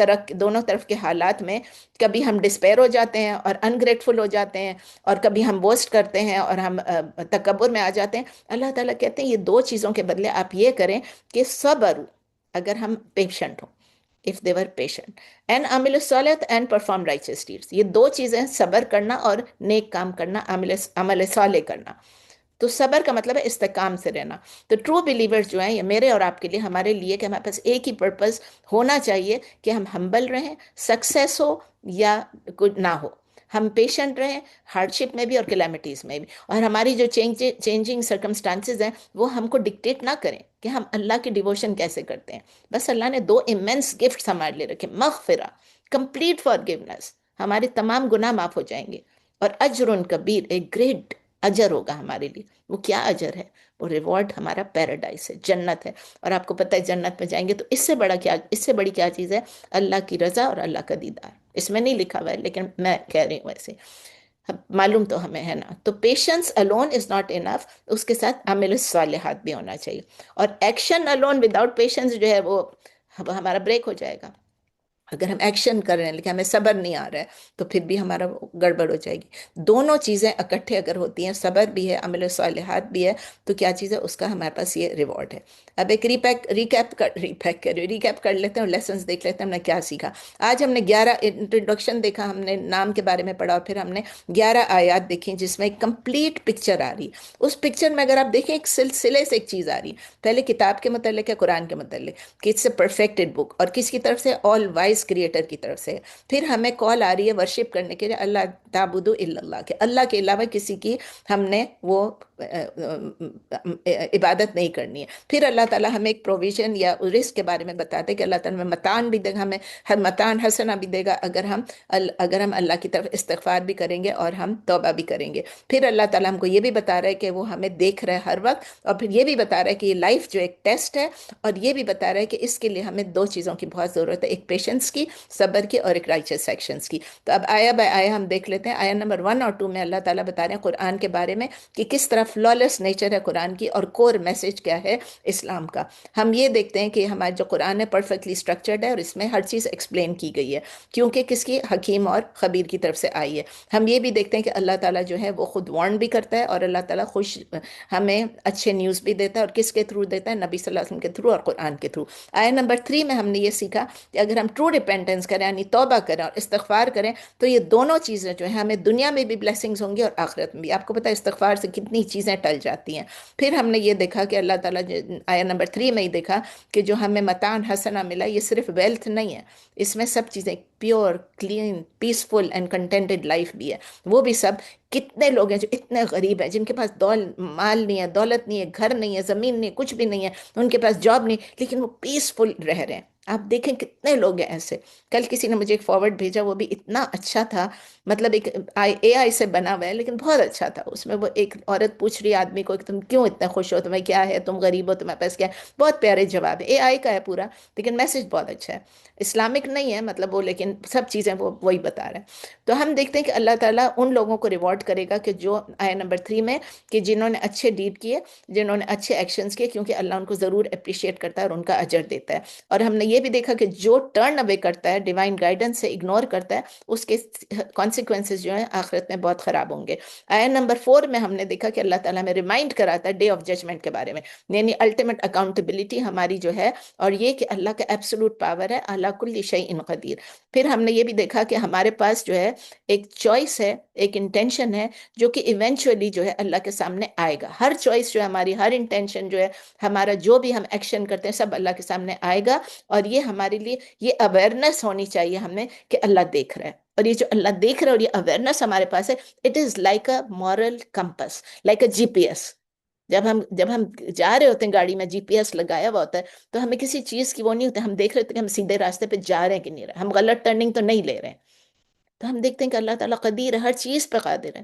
طرف کے حالات میں. کبھی ہم ڈسپیر ہو جاتے ہیں اور انگریٹفل ہو جاتے ہیں، اور کبھی ہم بوسٹ کرتے ہیں اور ہم تکبر میں آ جاتے ہیں. اللہ تعالیٰ کہتے ہیں یہ دو چیزوں کے بدلے آپ یہ کریں کہ صبر، اگر ہم پیشنٹ ہوں، if they were patient, and عامل الصالحات and perform righteous deeds. یہ دو چیزیں ہیں، صبر کرنا اور نیک کام کرنا، عمل صالح کرنا. تو صبر کا مطلب ہے استحکام سے رہنا. تو ٹرو بلیورز جو ہیں، یہ میرے اور آپ کے لیے، ہمارے لیے، کہ ہمارے پاس ایک ہی پرپز ہونا چاہیے کہ ہم ہمبل رہیں، سکسیس ہو یا کچھ نہ ہو، ہم پیشنٹ رہیں ہارڈشپ میں بھی اور کلیمٹیز میں بھی. اور ہماری جو چینجنگ سرکمسٹانسز ہیں وہ ہم کو ڈکٹیٹ نہ کریں کہ ہم اللہ کی ڈیووشن کیسے کرتے ہیں. بس اللہ نے دو امینس گفٹس ہمارے لیے رکھے: مغفرہ، کمپلیٹ فارگیونیس، ہمارے تمام گناہ معاف ہو جائیں گے، اور اجر کبیر، ایک گریٹ اجر ہوگا ہمارے لیے. وہ کیا اجر ہے؟ وہ ریوارڈ ہمارا پیراڈائز ہے، جنت ہے. اور آپ کو پتہ ہے جنت میں جائیں گے تو اس سے بڑی کیا چیز ہے؟ اللہ کی رضا اور اللہ کا دیدار. اس میں نہیں لکھا ہوا ہے لیکن میں کہہ رہی ہوں ایسے، معلوم تو ہمیں ہے نا. تو patience alone is not enough, اس کے ساتھ عمل الصالحات بھی ہونا چاہیے. اور ایکشن الون وداؤٹ پیشنس جو ہے وہ ہمارا بریک ہو جائے گا. اگر ہم ایکشن کر رہے ہیں لیکن ہمیں صبر نہیں آ رہا ہے تو پھر بھی ہمارا گڑبڑ ہو جائے گی. دونوں چیزیں اکٹھے اگر ہوتی ہیں، صبر بھی ہے، عمل صالحات بھی ہے، تو کیا چیز ہے؟ اس کا ہمارے پاس یہ ریوارڈ ہے. اب ایک ریکیپ کر لیتے ہیں اور لیسنز دیکھ لیتے ہیں ہم نے کیا سیکھا. آج ہم نے 11 انٹروڈکشن دیکھا، ہم نے نام کے بارے میں پڑھا، اور پھر ہم نے 11 آیات دیکھی جس میں ایک کمپلیٹ پکچر آ رہی. اس پکچر میں اگر آپ دیکھیں ایک سلسلے سے ایک چیز آ رہی. پہلے کتاب کے متعلق ہے، قرآن کے متعلق کہ اٹس اے پرفیکٹڈ بک، اور کس کی طرف سے؟ آل وائز کریٹر کی طرف سے. پھر ہمیں کال آ رہی ہے ورشپ کرنے کے لیے، اللہ تعبدوا الا اللہ، کہ اللہ کے علاوہ کسی کی ہم نے وہ عبادت نہیں کرنی ہے. پھر اللہ تعالیٰ ہمیں ایک پروویژن یا رزق کے بارے میں بتاتے ہیں کہ اللہ تعالیٰ ہمیں متان بھی دے گا، ہمیں ہر متان حسنہ بھی دے گا اگر ہم اللہ کی طرف استغفار بھی کریں گے اور ہم توبہ بھی کریں گے. پھر اللہ تعالیٰ ہم کو یہ بھی بتا رہا ہے کہ وہ ہمیں دیکھ رہا ہے ہر وقت، اور پھر یہ بھی بتا رہا ہے کہ یہ لائف جو ایک ٹیسٹ ہے، اور یہ بھی بتا رہا ہے کہ اس کے لیے ہمیں دو چیزوں کی بہت ضرورت ہے: ایک پیشنس کی، صبر کی، اور ایک رائچس ایکشنز کی. تو اب آیا بائی آیا ہم دیکھ لیتے ہیں. آیا نمبر 1 اور 2 میں اللہ تعالیٰ بتا رہے ہیں قرآن کے بارے میں کہ کس طرح فلالیس نیچر ہے قرآن کی، اور کور میسج کیا ہے اسلام کا. ہم یہ دیکھتے ہیں کہ ہمارا جو قرآن ہے پرفیکٹلی اسٹرکچرڈ ہے، اور اس میں ہر چیز ایکسپلین کی گئی ہے کیونکہ کس کی؟ حکیم اور خبیر کی طرف سے آئی ہے. ہم یہ بھی دیکھتے ہیں کہ اللہ تعالیٰ جو ہے وہ خود وارن بھی کرتا ہے، اور اللہ تعالیٰ ہمیں اچھے نیوز بھی دیتا ہے. اور کس کے تھرو دیتا ہے؟ نبی صلی اللہ علیہ وسلم کے تھرو اور قرآن کے تھرو. آیا نمبر 3 میں ہم نے یہ سیکھا کہ اگر ہم ٹرو ریپینٹنس کریں، یعنی توبہ کریں اور استغفار کریں، تو یہ دونوں چیزیں جو ہیں ہمیں دنیا میں بھی بلیسنگز ہوں گی اور آخرت میں بھی. آپ کو پتہ ہے استغفار سے کتنی چیزیں ٹل جاتی ہیں. پھر ہم نے یہ دیکھا کہ اللہ تعالیٰ آیا نمبر 3 میں ہی دیکھا کہ جو ہمیں متان حسنہ ملا، یہ صرف ویلتھ نہیں ہے، اس میں سب چیزیں pure, clean, peaceful and contented life بھی ہے. وہ بھی سب. کتنے لوگ ہیں جو اتنے غریب ہیں، جن کے پاس مال نہیں ہے، دولت نہیں ہے، گھر نہیں ہے، زمین نہیں ہے، کچھ بھی نہیں ہے، ان کے پاس جاب نہیں، لیکن وہ پیسفل رہ رہے ہیں. آپ دیکھیں کتنے لوگ ہیں ایسے. کل کسی نے مجھے ایک فارورڈ بھیجا، وہ بھی اتنا اچھا تھا، مطلب ایک اے آئی سے بنا ہوا ہے لیکن بہت اچھا تھا. اس میں وہ ایک عورت پوچھ رہی ہے آدمی کو کہ تم کیوں اتنے خوش ہو، تمہیں کیا ہے، تم غریب ہو، تمہیں پاس کیا ہے. بہت پیارے جواب ہے، اے آئی کا ہے پورا، لیکن میسج بہت اچھا ہے. اسلامک نہیں ہے مطلب وہ، لیکن سب چیزیں وہی بتا رہے ہیں. تو ہم دیکھتے ہیں کہ اللہ تعالیٰ ان لوگوں کو ریوارڈ کرے گا کہ جو آیا نمبر 3 میں، کہ جنہوں نے اچھے ڈیڈ کیے، جنہوں نے اچھے ایکشنز کیے، کیونکہ اللہ ان کو ضرور اپریشیٹ کرتا ہے اور ان کا اجر دیتا ہے. اور ہم نے یہ بھی دیکھا کہ جو ٹرن اوے کرتا ہے، ڈیوائن گائیڈنس سے اگنور کرتا ہے، اس کے کانسیکوینسز جو ہیں آخرت میں بہت خراب ہوں گے. آیا نمبر 4 میں ہم نے دیکھا کہ اللہ تعالیٰ ہمیں ریمائنڈ کراتا ہے ڈے آف ججمنٹ کے بارے میں، یعنی الٹیمیٹ اکاؤنٹیبلٹی ہماری جو ہے، اور یہ کہ اللہ کا ایبسولوٹ پاور ہے، اللہ کل شیء قدیر. پھر ہم نے یہ بھی دیکھا کہ ہمارے پاس جو ہے ایک چوائس ہے، ایک انٹینشن ہے، جو کہ ایونچولی جو ہے اللہ کے سامنے آئے گا. ہر چوائس جو ہے ہماری، ہر انٹینشن جو ہے ہمارا، جو بھی ہم ایکشن کرتے ہیں، سب اللہ کے سامنے آئے گا. اور یہ ہمارے لیے یہ اویئرنیس ہونی چاہیے ہمیں کہ اللہ دیکھ رہا ہے. اور یہ جو اللہ دیکھ رہا ہے اور یہ اویئرنیس ہمارے پاس ہے، it is like a moral compass, like a G P S. جب ہم جا رہے ہوتے ہیں گاڑی میں، جی پی ایس لگایا ہوا ہوتا ہے، تو ہمیں کسی چیز کی وہ نہیں ہوتی. ہم دیکھ رہے ہوتے ہیں کہ ہم سیدھے راستے پہ جا رہے ہیں کہ نہیں رہے، ہم غلط ٹرننگ تو نہیں لے رہے ہیں. تو ہم دیکھتے ہیں کہ اللہ تعالیٰ قدیر ہے، ہر چیز پہ قادر ہے.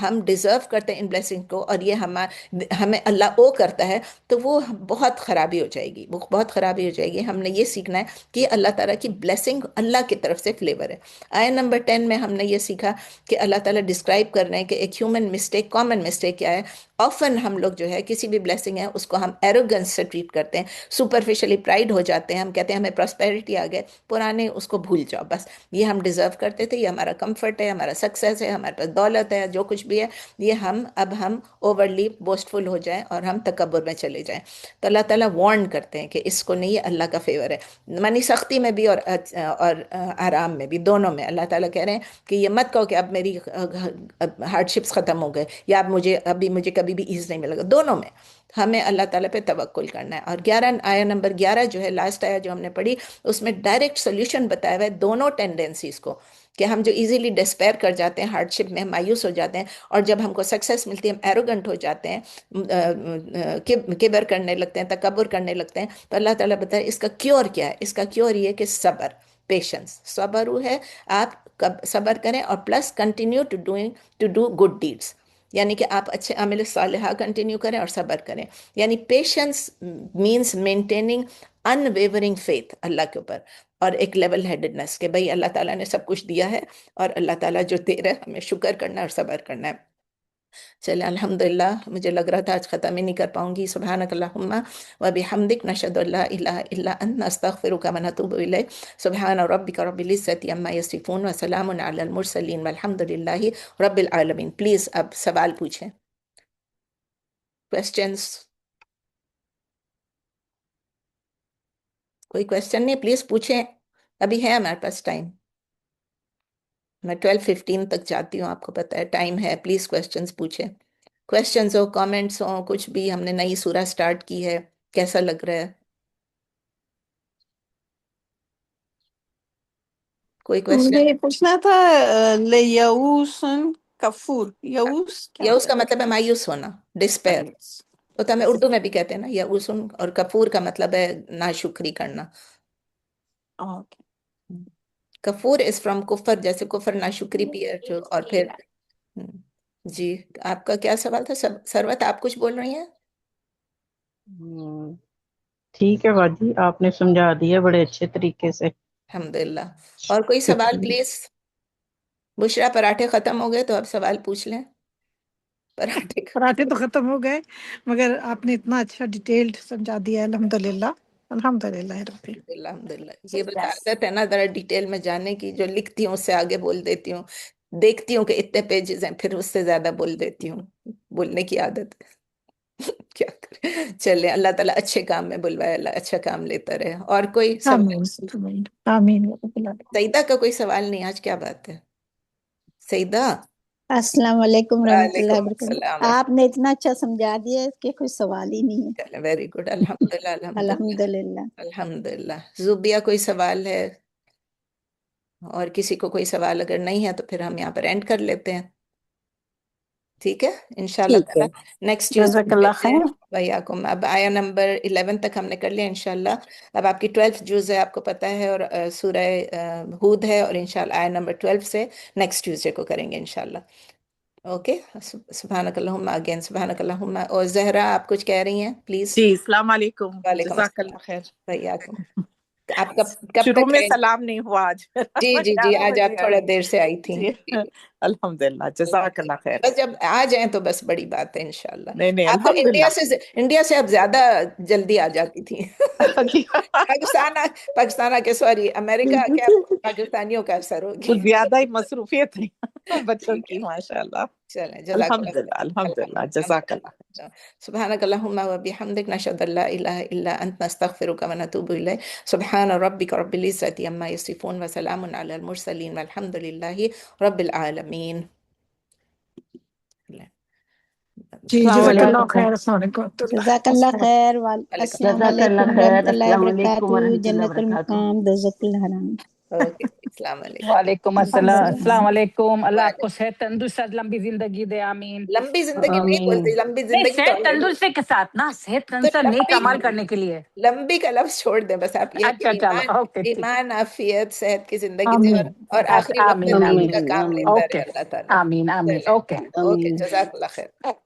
ہم ڈیزرو کرتے ہیں ان بلیسنگ کو، اور یہ ہمیں اللہ او کرتا ہے، تو وہ بہت خرابی ہو جائے گی، وہ بہت خرابی ہو جائے گی۔ ہم نے یہ سیکھنا ہے کہ یہ اللہ تعالیٰ کی بلیسنگ اللہ کی طرف سے فلیور ہے۔ آیا نمبر 10 میں ہم نے یہ سیکھا کہ اللہ تعالیٰ ڈسکرائب کر رہے ہیں کہ ایک ہیومن مسٹیک، کامن مسٹیک کیا ہے۔ آفن ہم لوگ جو ہے کسی بھی بلیسنگ ہے اس کو ہم ایروگنس سے ٹریٹ کرتے ہیں، سپرفیشلی پرائڈ ہو جاتے ہیں، ہم کہتے ہیں ہمیں پراسپیرٹی آ گئے، پرانے اس کو بھول جاؤ، بس یہ ہم ڈیزرو کرتے تھے، یہ ہمارا کمفرٹ ہے، ہمارا سکسیس ہے، ہمارے پاس دولت ہے، جو کچھ بھی ہے، یہ اب ہم اوورلی بوسٹفل ہو جائیں اور ہم تکبر میں چلے جائیں۔ تو اللہ تعالیٰ وارن کرتے ہیں کہ اس کو نہیں، یہ اللہ کا فیور ہے، منی سختی میں بھی اور آرام میں بھی، دونوں میں اللہ تعالیٰ کہہ رہے ہیں کہ یہ مت کہو کہ اب میری ہارڈ شپس ختم ہو گئے، یا ابھی مجھے کبھی بھی ایز نہیں ملے گا، دونوں میں ہمیں اللہ تعالیٰ پہ توکل کرنا ہے۔ اور آیا نمبر 11 جو ہے، لاسٹ آیا جو ہم نے پڑھی، اس میں ڈائریکٹ سولوشن بتایا ہوا ہے دونوں ٹینڈنسیز کو، کہ ہم جو ایزیلی ڈسپیئر کر جاتے ہیں، ہارڈ شپ میں ہم مایوس ہو جاتے ہیں، اور جب ہم کو سکسیس ملتی ہے ہم ایروگنٹ ہو جاتے ہیں، کبر کرنے لگتے ہیں، تکبر کرنے لگتے ہیں، تو اللہ تعالیٰ بتائے اس کا کیور کیا ہے؟ اس کا کیور یہ کہ صبر، پیشنس، صبر ہے، آپ صبر کریں، اور please continue to do good deeds, یعنی کہ آپ اچھے عمل صالحہ کنٹینیو کریں اور صبر کریں، یعنی پیشنس مینس مینٹیننگ ان ویورنگ فیتھ اللہ کے اوپر، اور ایک لیول ہیڈنس کہ بھئی اللہ تعالیٰ نے سب کچھ دیا ہے، اور اللہ تعالیٰ جو دے رہا ہے ہمیں شکر کرنا ہے اور صبر کرنا ہے۔ چلیں الحمدللہ، مجھے لگ رہا تھا آج ختم ہی نہیں کر پاؤں گی۔ سبحانک اللہم و بحمدک، نشہد ان لا الہ الا انت، نستغفرک و نتوب الیک۔ سبحان ربک رب العزت عما یصفون، وسلام علی المرسلین، والحمد للہ رب العالمین۔ پلیز اب سوال پوچھیں، کوشچنس؟ کوئی کوشچن نہیں؟ پلیز پوچھیں، ابھی ہے ہمارے پاس ٹائم، میں 12:15 تک جاتی ہوں، آپ کو پتہ ہے ٹائم ہے، پلیز کوشچنس پوچھیں، کوشچنس ہو، کامنٹس ہوں، کچھ بھی۔ ہم نے نئی سورہ سٹارٹ کی ہے، کیسا لگ رہا ہے؟ کوئی مجھے کوشچن؟ یہ پوچھنا تھا لیاؤسن کفور، یاؤس کیا یا اس ہوتا کا مطلب ہے مایوس ہونا، ڈسپیر، ہے؟ وہ تو ہمیں اردو میں بھی کہتے ہیں نا، یا اسن، اور کفور کا مطلب ہے ناشکری کرنا۔ اوکے، کفور از فرام کفر، جیسے کفر ناشکری بھی ہے جو، اور پھر جی آپ کا کیا سوال تھا؟ سروت آپ کچھ بول رہی ہیں؟ ٹھیک ہے باجی، آپ نے سمجھا دیا بڑے اچھے طریقے سے، الحمدللہ۔ اور کوئی سوال شکریہ۔ پلیز؟ بشرا پراٹھے ختم ہو گئے تو اب سوال پوچھ لیں، پراٹھے کا۔ پراٹھے تو ختم ہو گئے، مگر آپ نے اتنا اچھا ڈیٹیلڈ سمجھا دیا، الحمدللہ، الحمدللہ رب الحمدللہ، یہ بتا عادت ہے نا ذرا ڈیٹیل میں جانے کی، جو لکھتی ہوں اس سے آگے بول دیتی ہوں، دیکھتی ہوں کہ اتنے پیجز ہیں پھر اس سے زیادہ بول دیتی ہوں، بولنے کی عادت ہے۔ کیا کریں، چلے اللہ تعالیٰ اچھے کام میں بلوائے، اللہ اچھا کام لیتا رہے۔ اور کوئی سوال؟ آمین آمین آمین یا رب العالمین۔ سعیدہ کا کوئی سوال نہیں؟ آج کیا بات ہے سعیدہ؟ السلام علیکم رحمۃ اللہ وعلیکم وبرکاتہ، السلام آپ نے اتنا اچھا سمجھا دیا ہے کہ کوئی سوال ہی نہیں ہے، چلے ویری گڈ، الحمدللہ الحمدللہ الحمدللہ۔ الحمدللہ۔ زوبیہ کوئی سوال ہے؟ اور کسی کو کوئی سوال اگر نہیں ہے تو پھر ہم یہاں پر اینڈ کر لیتے ہیں، ٹھیک ہے انشاءاللہ ٹھیک ہے، تعالیٰ نیکسٹ ٹیوزڈے جزاک اللہ ملتے ہیں۔ خیر۔ ویاکم، اب آیا نمبر 11 تک ہم نے کر لیا انشاءاللہ، اب آپ کی 12 جز ہے، آپ کو پتہ ہے، اور سورہ ہود ہے، اور انشاءاللہ آیا نمبر 12 سے نیکسٹ ٹیوزڈے کو کریں گے انشاءاللہ۔ اوکے، سبحانک اللہم، اگین سبحانک اللہم۔ اور زہرا آپ کچھ کہہ رہی ہیں پلیز؟ جی السلام علیکم، وعلیکم جزاک اللہ السلام، خیر۔ ویاکم۔ آپ کب شروع تک میں کریں گے؟ سلام نہیں ہوا آج، جی جی جی، 11 آج بجے آپ تھوڑا آئی۔ دیر سے آئی تھیں، جی جی جی۔ الحمدللہ، جزاک اللہ خیر۔ بس جب آ جائیں تو بس بڑی بات ہے انشاءاللہ۔ نہیں نہیں آپ تو الحمدللہ۔ انڈیا سے اب زیادہ جلدی آ جاتی تھی۔ پاکستان کے سوری، امریکہ کیا پاکستانیوں کا اثر ہو کچھ گیا۔ زیادہ ہی مصروفیت ہے بچوں ٹھیک کی، ہے، ماشاءاللہ۔ چلیں جزاک اللہ الحمدللہ خیر، الحمدللہ، جزاک اللہ۔ الحمدللہ۔ سبحانک اللہم و بحمدک، نشہد ان لا الہ الا انت، نستغفرک و نتوب الیک۔ سبحان ربک رب العزت عما یصفون، وسلام علی المرسلین، والحمد للہ رب العالمین۔ جی السلام جزاک اللہ علیکم، خیر، السلام علیکم و رحمۃ اللہ۔ جزاک اللہ خیر، وعلیکم السلام جزاک اللہ علیکم خیر، رحمۃ اللہ السلام علیکم وبرکاتہ، ورحمۃ اللہ جنت وبرکاتہ۔ المقام، دوزخ الحرام۔ اوکے السلام علیکم. وعلیکم السلام. السلام. السلام علیکم. اللہ آپ کو وعلیکم. صحت تندرست لمبی زندگی دے. آمین. لمبی زندگی نہیں آمین. بولتے, لمبی نہیں, زندگی تو صحت already- تندرستی کے ساتھ نا, صحت تو تندرست نیک لمبی عمل کرنے کے لیے. لمبی کا لفظ چھوڑ دیں بس آپ, یہ کہ اچھا چلو, ایمان, اوکے ٹھیک. ایمان عافیت صحت کی زندگی دے, آمین. اور آخری وقت میں آمین نیکی آمین. کا کام آمین. لیتا اوکے رہے اللہ تعالیٰ. آمین آمین. چلیں. اوکے. اوکے, جزاک اللہ خیر.